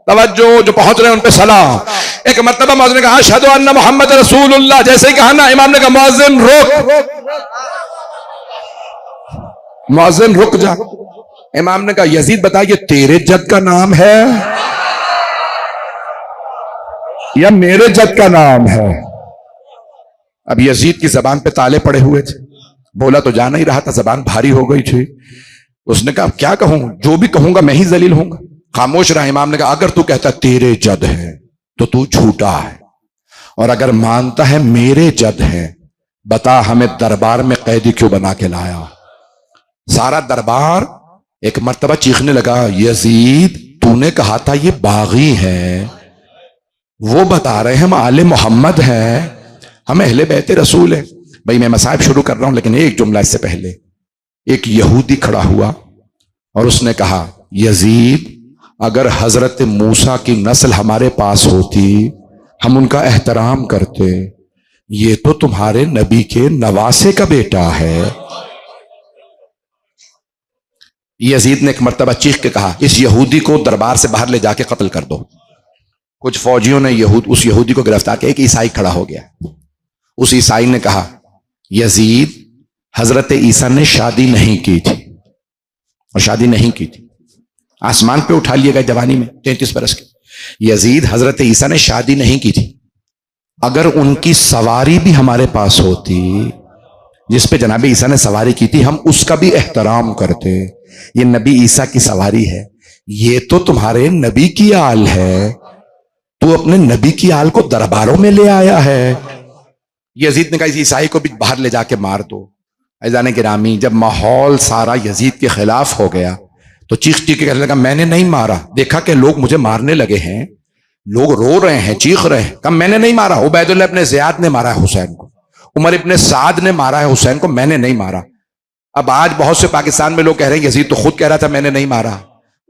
तवज्जो, जो पहुंच रहे हैं उन पे सलाम। एक मर्तबा मुअज्जिन ने कहा अशहदु अन्ना मुहम्मद रसूलुल्लाह। जैसे ही कहा ना, इमाम ने कहा मुअज्जिन रुक। मुअज्जिन रुक जा। इमाम ने कहा यजीद बता, ये तेरे जद का नाम है या मेरे जद का नाम है? अब यजीद की जबान पे ताले पड़े हुए थे, बोला तो जा नहीं रहा था, जबान भारी हो गई थी। उसने कहा क्या कहूं, जो भी कहूंगा मैं ही जलील होऊंगा। खामोश रहा। इमाम ने कहा अगर तू कहता तेरे जद है तो तू झूठा है, और अगर मानता है मेरे जद है, बता हमें दरबार में कैदी क्यों बना के लाया? सारा दरबार एक मर्तबा चीखने लगा, यजीद तूने कहा था ये बागी है, वो बता रहे हम आले मोहम्मद हैं, हम अहले बैते रसूल है। भाई मैं मसाइब शुरू कर रहा हूं, लेकिन एक जुमला इससे पहले। एक यहूदी खड़ा हुआ और उसने कहा यजीद अगर हजरत मूसा की नस्ल हमारे पास होती हम उनका एहतराम करते, ये तो तुम्हारे नबी के नवासे का बेटा है। यजीद ने एक मर्तबा चीख के कहा इस यहूदी को दरबार से बाहर ले जाके कत्ल कर दो। कुछ फौजियों ने उस यहूदी को गिरफ्तार किया। एक ईसाई खड़ा हो गया। उस ईसाई ने कहा यजीद हजरत ईसा ने शादी नहीं की थी, और शादी नहीं की थी, आसमान पे उठा लिए गए जवानी में 33 बरस के। यजीद हजरत ईसा ने शादी नहीं की थी, अगर उनकी सवारी भी हमारे पास होती जिस पे जनाबे ईसा ने सवारी की थी, हम उसका भी एहतराम करते। ये नबी ईसा की सवारी है, ये तो तुम्हारे नबी की आल है, तू अपने नबी की आल को दरबारों में ले आया है। यजीद ने कहा इस ईसाई को भी बाहर ले जाके मार दो। ऐजाने गिरामी, जब माहौल सारा यजीद के खिलाफ हो गया तो चीख चीख के कहने लगा मैंने नहीं मारा। देखा कि लोग मुझे मारने लगे हैं, लोग रो रहे हैं, चीख रहे हैं। कहा मैंने नहीं मारा, उबैदुल्लाह इब्ने ज़ियाद ने मारा है हुसैन को, उमर इब्ने साद ने मारा है हुसैन को, मैंने नहीं मारा। अब आज बहुत से पाकिस्तान में लोग कह रहे हैं यजीद तो खुद कह रहा था मैंने नहीं मारा।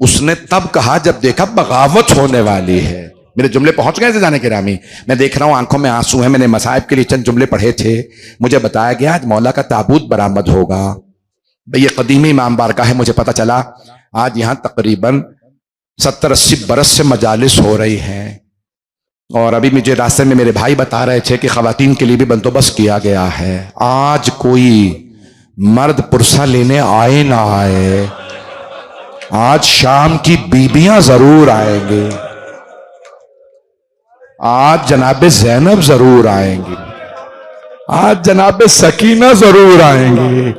उसने तब कहा जब देखा बगावत होने वाली है। मेरे जुमले पहुंच गए थे जाने के रामी। मैं देख रहा हूं आंखों में आंसू हैं। मैंने मसाइब के लिए चंद जुमले पढ़े थे। मुझे बताया गया आज मौला का ताबूत बरामद होगा। भाई ये कदीमी इमाम बारका है। मुझे पता चला आज यहां तकरीबन 70-80 बरस से मजालिस हो रही हैं, और अभी मुझे रास्ते में मेरे भाई बता रहे थे कि खवातीन के लिए भी बंदोबस्त किया गया है। आज कोई मर्द पुरसा लेने आए ना आए, आज शाम की बीबियां जरूर आएंगी, आज जनाबे ज़ैनब जरूर आएंगी। आज जनाब सकीना जरूर आएंगी।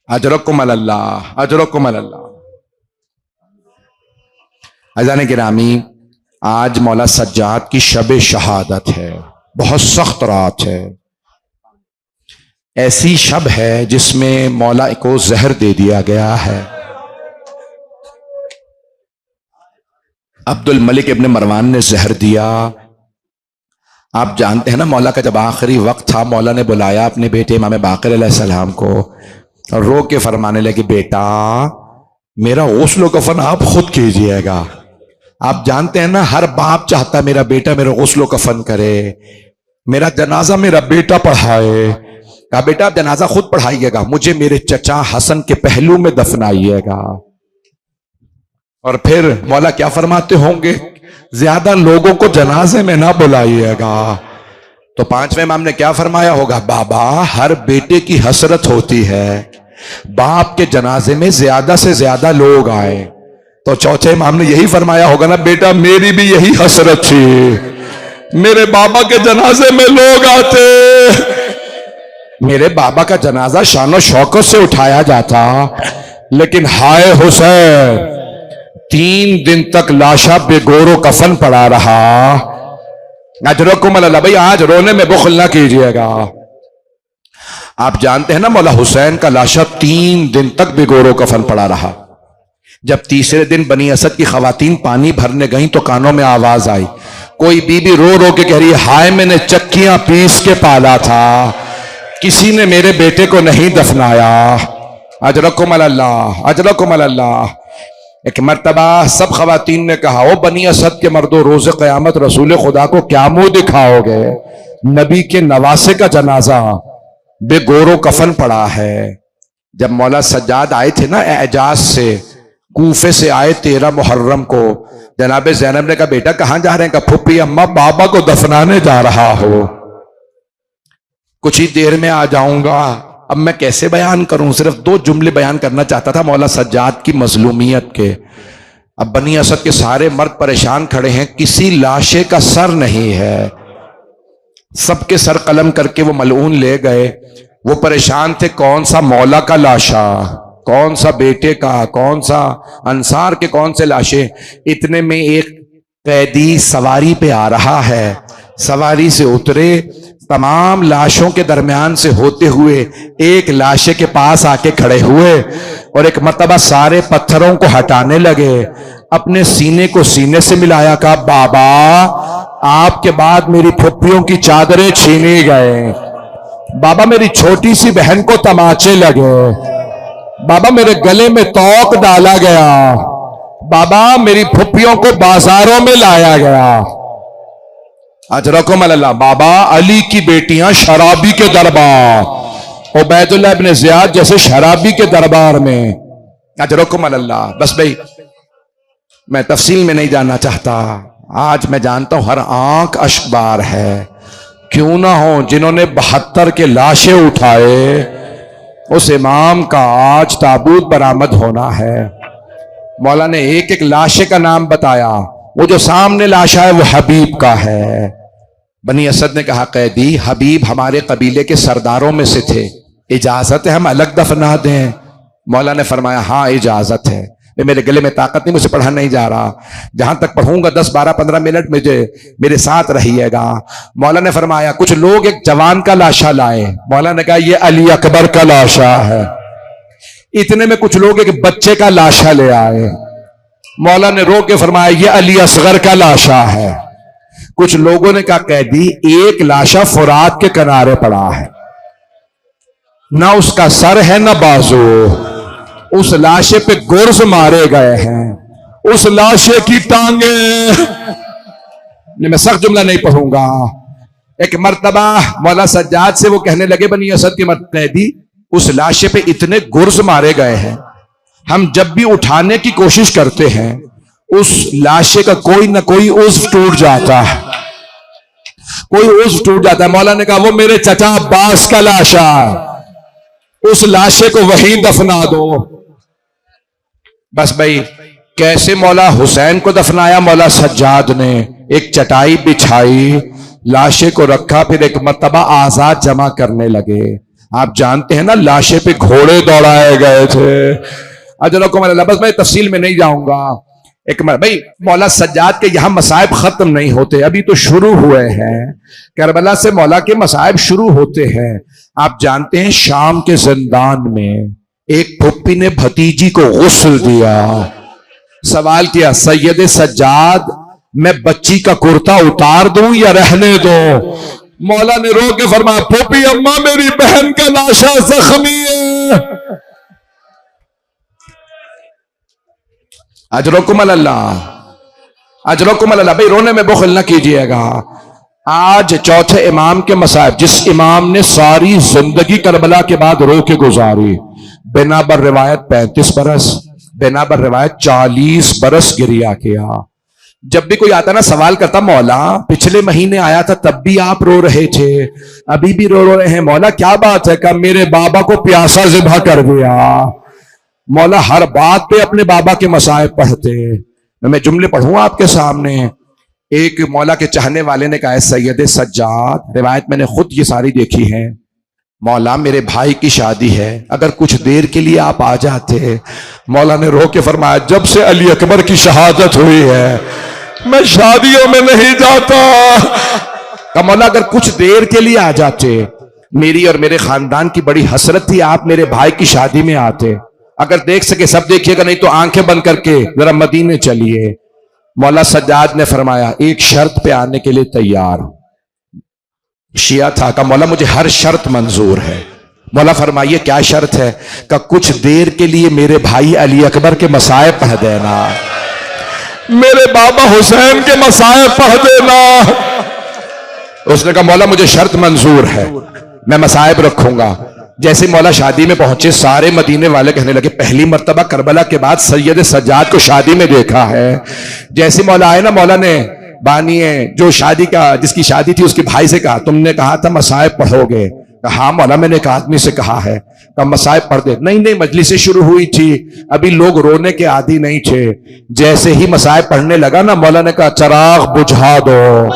अजरकुम अल्लाह, अजरकुम अल्लाह। अज़ान गिरामी, आज मौला सज्जाद की शब शहादत है, बहुत सख्त रात है। ऐसी शब है जिसमें मौला को जहर दे दिया गया है। अब्दुल मलिक इब्न मरवान ने जहर दिया। आप जानते हैं ना, मौला का जब आखिरी वक्त था, मौला ने बुलाया अपने बेटे इमाम बाक़िर अलैहिस्सलाम को और रो के फरमाने लगे, बेटा मेरा गुस्ल कफन आप खुद कीजिएगा। आप जानते हैं ना, हर बाप चाहता मेरा बेटा मेरा गुस्ल कफन करे, मेरा जनाजा मेरा बेटा पढ़ाए। कहा बेटा आप जनाजा खुद पढ़ाइएगा, मुझे मेरे चचा हसन के पहलू में दफनाइएगा। और फिर मौला क्या फरमाते होंगे, ज्यादा लोगों को जनाजे में ना बुलाइएगा। तो पांचवें इमाम ने क्या फरमाया होगा, बाबा हर बेटे की हसरत होती है बाप के जनाजे में ज्यादा से ज्यादा लोग आए। तो चौथे इमाम ने यही फरमाया होगा ना, बेटा मेरी भी यही हसरत थी, मेरे बाबा के जनाजे में लोग आते, मेरे बाबा का जनाजा शानो शौकत से उठाया जाता, लेकिन हाय हुसैन 3 दिन तक लाशा बेगोरो कफन पड़ा रहा। अजरकुम अल्लाह। भाई आज रोने में बुखल ना कीजिएगा। आप जानते हैं ना, मौला हुसैन का लाशा 3 दिन तक बेगोरो कफन पड़ा रहा। जब तीसरे दिन बनी असद की खवातीन पानी भरने गई तो कानों में आवाज आई, कोई बीबी रो रो के कह रही है, हाय मैंने चक्कियां पीस के पाला था, किसी ने मेरे बेटे को नहीं दफनाया। अजरकुम अल्लाह, अजरकुम अल्लाह। एक मर्तबा सब खवातीन ने कहा, ओ बनी असद के मर्दो, रोज क़यामत रसूल खुदा को क्या मुंह दिखाओगे, नबी के नवासे का जनाजा बेगोरो कफन पड़ा है। जब मौला सज्जाद आए थे ना एजाज से, कूफे से आए 13 मुहर्रम को, जनाब ज़ैनब ने कहा, बेटा कहां जा रहे हैं? कहा फुप्पी अम्मा बाबा को दफनाने जा रहा हो, कुछ ही देर में आ जाऊंगा। अब मैं कैसे बयान करूं, सिर्फ 2 जुमले बयान करना चाहता था मौला सज्जाद की मजलूमियत के। अब बनी असद के सारे मर्द परेशान खड़े हैं, किसी लाशे का सर नहीं है, सबके सर कलम करके वो मलऊन ले गए। वो परेशान थे, कौन सा मौला का लाशा, कौन सा बेटे का, कौन सा अंसार के, कौन से लाशे। इतने में एक कैदी सवारी पे आ रहा है, सवारी से उतरे, तमाम लाशों के दरमियान से होते हुए एक लाशे के पास आके खड़े हुए और एक मर्तबा सारे पत्थरों को हटाने लगे, अपने सीने को सीने से मिलाया, कहा बाबा आपके बाद मेरी फुप्पियों की चादरें छीनी गए, बाबा मेरी छोटी सी बहन को तमाचे लगे, बाबा मेरे गले में तौक डाला गया, बाबा मेरी फुप्पियों को बाजारों में लाया गया। अजरकुम अल्लाह। बाबा अली की बेटियां शराबी के दरबार, उबैदुल्लाह इब्न ज़ियाद जैसे शराबी के दरबार में। अजरकुम अल्लाह। बस भाई मैं तफसील में नहीं जानना चाहता, आज मैं जानता हूं हर आंख अश्कबार है, क्यों ना हो जिन्होंने 72 के लाशें उठाए, उस इमाम का आज ताबूत बरामद होना है। मौला ने एक एक लाशे का नाम बताया, वो जो सामने लाशा है वो हबीब का है। बनी असद ने कहा, कैदी हबीब हमारे कबीले के सरदारों में से थे, इजाजत है हम अलग दफना दें? मौला ने फरमाया, हाँ इजाजत है, मेरे गले में ताकत नहीं, मुझे पढ़ा नहीं जा रहा, जहां तक पढ़ूंगा 10, 12, 15 मिनट मुझे मेरे साथ रहिएगा। मौला ने फरमाया, कुछ लोग एक जवान का लाशा लाए, मौला ने कहा ये अली अकबर का लाशा है। इतने में कुछ लोग एक बच्चे का लाशा ले आए, मौला ने रो के फरमाया ये अली असगर का लाशा है। कुछ लोगों ने कहा, कैदी एक लाशा फुरात के किनारे पड़ा है, ना उसका सर है ना बाजू, उस लाशे पे गुर्ज मारे गए हैं, उस लाशे की टांगे। मैं सख्त जुमला नहीं पढ़ूंगा। एक मर्तबा मौला सज्जाद से वो कहने लगे, बनी असद के कैदी उस लाशे पे इतने गुर्ज मारे गए हैं, हम जब भी उठाने की कोशिश करते हैं उस लाशे का कोई ना कोई उज़्व टूट जाता है, कोई उज़्व टूट जाता है। मौला ने कहा वो मेरे चचा अब्बास का लाशा है, उस लाशे को वहीं दफना दो। बस भाई कैसे मौला हुसैन को दफनाया? मौला सज्जाद ने एक चटाई बिछाई, लाशे को रखा, फिर एक मर्तबा आजाद जमा करने लगे। आप जानते हैं ना, लाशे पे घोड़े दौड़ाए गए थे। अजरकुम अल्लाह। बस मैं तफसील में नहीं जाऊंगा। एक भाई मौला सज्जाद के यहां मसाइब खत्म नहीं होते, अभी तो शुरू हुए हैं। करबला से मौला के मसाइब शुरू होते हैं। आप जानते हैं, शाम के जिंदान में एक फुप्पी ने भतीजी को गुस्ल दिया। सवाल किया, सैयद सज्जाद, मैं बच्ची का कुर्ता उतार दूं या रहने दो? मौला ने रो के फरमाया, फुप्पी अम्मा, मेरी बहन का लाशा जख्मी है। अजरकुम अल्लाह, अजरकुम अल्लाह। भाई रोने में बुखल ना कीजिएगा। आज चौथे इमाम के मसाइब, जिस इमाम ने सारी जिंदगी करबला के बाद रो के गुजारी, बिना बर रिवायत 35 बरस, बिना बर रिवायत 40 बरस गिरिया किया। जब भी कोई आता ना, सवाल करता, मौला पिछले महीने आया था तब भी आप रो रहे थे, अभी भी रो रहे हैं, मौला क्या बात है? कहा, मेरे बाबा को प्यासा ज़िबा कर दिया। मौला हर बात पे अपने बाबा के मसाइब पढ़ते। मैं जुमले पढ़ूं आपके सामने। एक मौला के चाहने वाले ने कहा, सैयद सज्जाद, रिवायत मैंने खुद ये सारी देखी है, मौला मेरे भाई की शादी है, अगर कुछ देर के लिए आप आ जाते। मौला ने रो के फरमाया, जब से अली अकबर की शहादत हुई है मैं शादियों में नहीं जाता। कहा, मौला अगर कुछ देर के लिए आ जाते, मेरी और मेरे खानदान की बड़ी हसरत थी आप मेरे भाई की शादी में आते। अगर देख सके सब देखिएगा, नहीं तो आंखें बंद करके जरा मदीने चलिए। मौला सज्जाद ने फरमाया, एक शर्त पे आने के लिए तैयार हूं। शिया था, कहा मौला मुझे हर शर्त मंजूर है। मौला फरमाइए क्या शर्त है? कहा कुछ देर के लिए मेरे भाई अली अकबर के मसाइब पढ़ देना, मेरे बाबा हुसैन के मसाइब पढ़ देना। उसने कहा मौला मुझे शर्त मंजूर है, मैं मसाइब रखूंगा। जैसे मौला शादी में पहुंचे, सारे मदीने वाले कहने लगे, पहली मर्तबा करबला के बाद सैयद सज्जाद को शादी में देखा है। जैसे मौला आए ना, मौला ने बानिए जो शादी का जिसकी शादी थी उसके भाई से कहा, तुमने कहा था मसाइब पढ़ोगे? कहा हाँ मौला, मैंने एक आदमी से कहा है। कहा मसाइब पढ़ दे। नहीं नहीं, मजलिसें शुरू हुई थी, अभी लोग रोने के आदी नहीं थे। जैसे ही मसाइब पढ़ने लगा ना, मौला ने कहा चराग बुझा दो।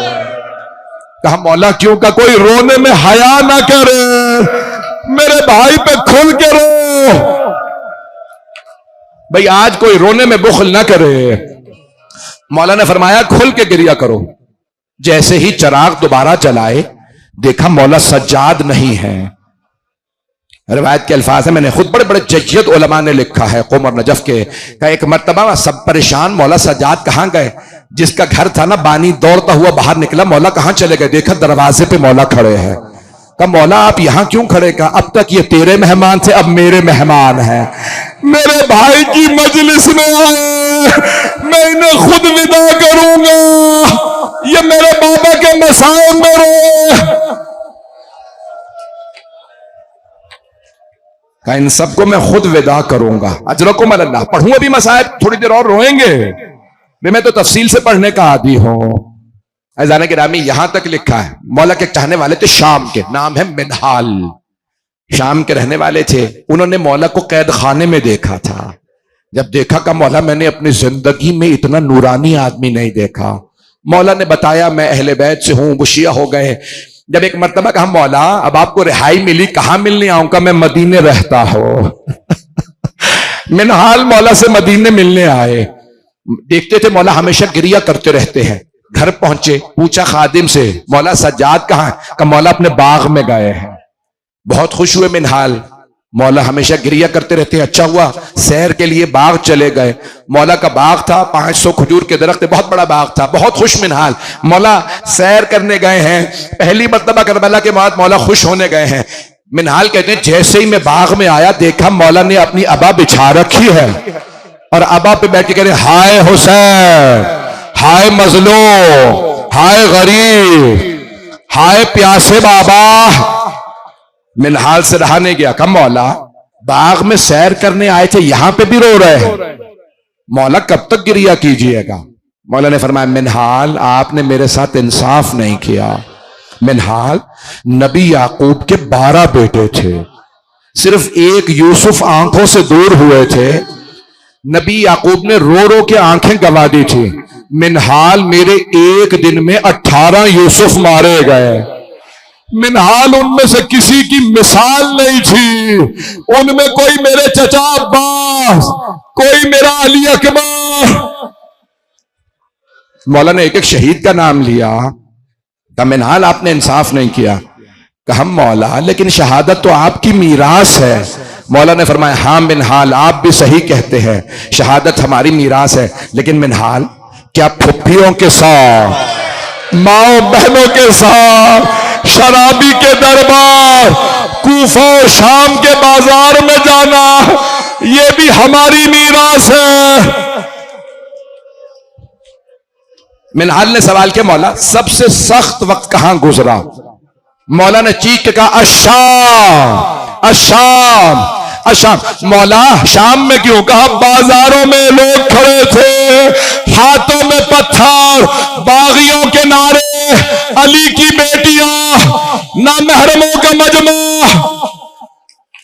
कहा मौला क्यों? का कोई रोने में हया ना करे, मेरे भाई पे खुल के रो। भाई आज कोई रोने में बुखल ना करे। मौला ने फरमाया खुल के गिरिया करो। जैसे ही चराग दोबारा जलाए, देखा मौला सज्जाद नहीं है। रिवायत के अल्फाज है, मैंने खुद बड़े बड़े जज्जियत उलमा ने लिखा है कुमर नजफ के, का एक मर्तबा सब परेशान, मौला सज्जाद कहां गए? जिसका घर था ना, बानी दौड़ता हुआ बाहर निकला, मौला कहां चले गए? देखा दरवाजे पे मौला खड़े हैं। कहा मौला आप यहां क्यों खड़े? कहा अब तक ये तेरे मेहमान थे, अब मेरे मेहमान हैं, मेरे भाई की मजलिस में आए, मैं इन्हें खुद विदा करूंगा, ये मेरे बाबा के मसाइब में रोए। कहा इन सबको मैं खुद विदा करूंगा। अजरकुम अल्लाह। पढ़ूं अभी मसाइब, थोड़ी देर और रोएंगे। मैं तो तफसील से पढ़ने का आदी हूं। अज़ान गिरामी यहां तक लिखा है, मौला के चाहने वाले थे शाम के, नाम है मिनहाल, शाम के रहने वाले थे। उन्होंने मौला को कैद खाने में देखा था। जब देखा का मौला मैंने अपनी जिंदगी में इतना नूरानी आदमी नहीं देखा। मौला ने बताया मैं अहले बैत से हूं, वो शिया हो गए। जब एक मर्तबा कहा मौला अब आपको रिहाई मिली, कहां मिलने आऊंगा? मैं मदीने रहता हूं। मिनहाल मौला से मदीने मिलने आए। देखते थे मौला हमेशा गिरिया करते रहते हैं। घर पहुंचे, पूछा खादिम से मौला सज्जाद कहां है? का मौला अपने बाग में गए हैं। बहुत खुश हुए मिनहाल, मौला हमेशा गिरिया करते रहते हैं, अच्छा हुआ सैर के लिए बाग चले गए। मौला का बाग था, 500 खजूर के दरख्त, बहुत बड़ा बाग था। बहुत खुश मिनहाल, मौला सैर करने गए हैं। पहली मर्तबा करबला के बाद मौला खुश होने गए हैं। मिनहाल कहते हैं जैसे ही मैं बाग में आया, देखा मौला ने अपनी अबा बिछा रखी है और अबा पे बैठ के कह रहे हाय हुसैन, हाय मजलूम, हाय गरीब, हाय प्यासे बाबा। मिनहाल से रहा नहीं गया। कम मौला बाग में सैर करने आए थे, यहां पे भी रो रहे हैं, मौला कब तक गिरिया कीजिएगा? मौला ने फरमाया मिनहाल आपने मेरे साथ इंसाफ नहीं किया। मिनहाल नबी याकूब के 12 बेटे थे, सिर्फ एक यूसुफ आंखों से दूर हुए थे। नबी याकूब ने रो रो के आंखें गवा दी थी। मिनहाल मेरे एक दिन में 18 यूसुफ मारे गए। मिनहाल उनमें से किसी की मिसाल नहीं थी। उनमें कोई मेरे चचा अब्बास, कोई मेरा अली अकबर। मौला ने एक एक शहीद का नाम लिया। कहा मिनहाल आपने इंसाफ नहीं किया। कहा मौला लेकिन शहादत तो आपकी मीरास है। मौला ने फरमाया हां मिनहाल आप भी सही कहते हैं, शहादत हमारी मीरास है, लेकिन मिनहाल क्या फुफ्फियों के साथ, माओ बहनों के साथ, शराबी के दरबार, कूफा और शाम के बाजार में जाना, यह भी हमारी मीरास है। मिनहाल ने सवाल किया मौला सबसे सख्त वक्त कहां गुजरा? मौला ने चीख के कहा अशाम अशाम अशाम। मौला शाम में क्यों? कहा बाजारों में लोग खड़े थे, हाथों में पत्थर, बागियों के नारे, अली की बेटियां, ना महरमों का मजमा।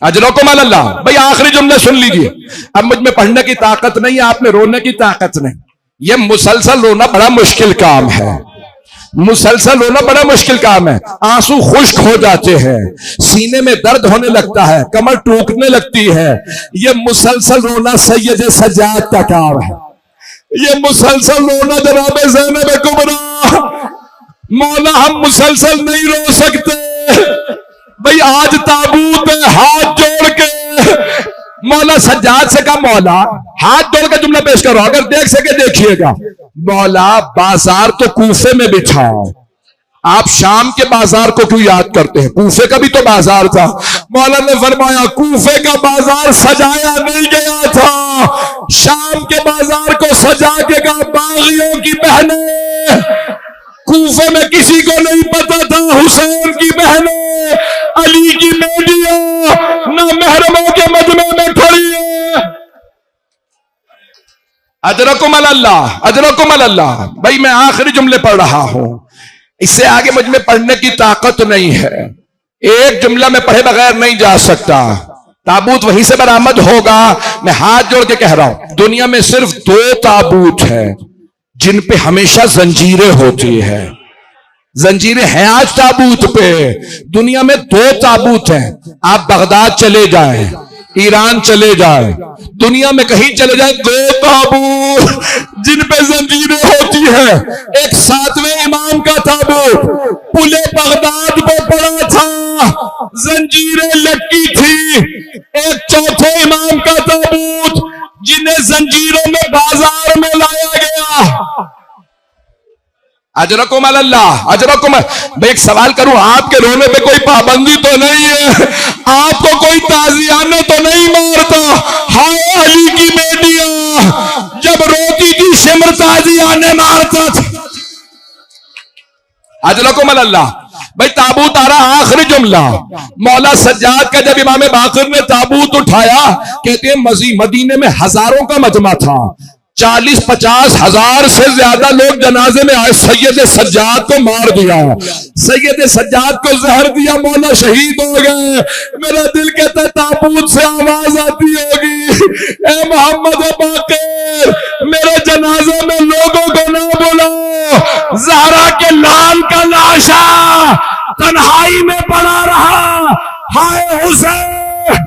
अजरकुम अल्लाह। भाई आखिरी जुमला सुन लीजिए। अब मुझ में पढ़ने की ताकत नहीं है, आप में रोने की ताकत नहीं। यह मुसलसल रोना बड़ा मुश्किल काम है। मुसलसल रोना बड़ा मुश्किल काम है। आंसू खुश्क हो जाते हैं, सीने में दर्द होने लगता है, कमर टूटने लगती है। यह मुसलसल रोना सैयद सज्जाद का काम है। यह मुसलसल रोना जनाब ज़ैनब कुबरा। मौला हम मुसलसल नहीं रो सकते। भाई आज ताबूत है, हाथ जोड़ के मौला सज्जाद से कहा मौला हाथ जोड़ के जुमला पेश करो, अगर देख सके देखिएगा। मौला बाजार तो कूफे में बिछाओ, आप शाम के बाजार को क्यों याद करते हैं? कूफे का भी तो बाजार था। मौला ने फरमाया कूफे का बाजार सजाया नहीं गया था, शाम के बाजार को सजा के कहा बागियों की बहनें। कूफे में किसी को नहीं पता था हुसैन की बहनें, अली की बेटियां ना महरमों के मजमे में खड़ी है। अजरकुम अल्लाह अजरकुम अल्लाह। भाई मैं आखिरी जुमले पढ़ रहा हूं, इससे आगे मुझ में पढ़ने की ताकत नहीं है। एक जुमला में पढ़े बगैर नहीं जा सकता। ताबूत वहीं से बरामद होगा। मैं हाथ जोड़ के कह रहा हूं दुनिया में सिर्फ 2 ताबूत है जिन पे हमेशा जंजीरें होती है। जंजीरें हैं आज ताबूत पे। दुनिया में 2 ताबूत हैं। आप बगदाद चले जाएं, ईरान चले जाएं, दुनिया में कहीं चले जाएं, 2 ताबूत जिन पे जंजीरें होती है। एक 7वें इमाम का ताबूत पुले बगदाद पे पड़ा था, जंजीरें लटकी थी। एक 4थे इमाम का ताबूत जिन्हें जंजीरों में बाजार में लाया गया। अजरकुम अल्लाह अजरकुम। मैं एक सवाल करूं, आपके रोने पे कोई पाबंदी तो नहीं है? आपको कोई ताजियाने तो नहीं मारता? हाय अली की बेटियां जब रोती थी शिमर ताजियाने मारता था। अजरकुम अल्लाह। भाई ताबूत आ रहा, आखिरी जुमला। मौला सज्जाद का जब इमाम बाकिर ने ताबूत उठाया, कहते हैं मदीने में हजारों का मजमा था, 40-50 हजार से ज्यादा लोग जनाजे में आए। सैयद सज्जाद को मार दिया, सैयद सज्जाद को जहर दिया, मौला शहीद हो गए। मेरा दिल कहता है ताबूत से आवाज आती होगी, ए मोहम्मद बाकिर मेरे जनाजे में लोगों को ना बुलाओ। ज़हरा के लाल का लाशा तन्हाई में पड़ा रहा। हाय हुसैन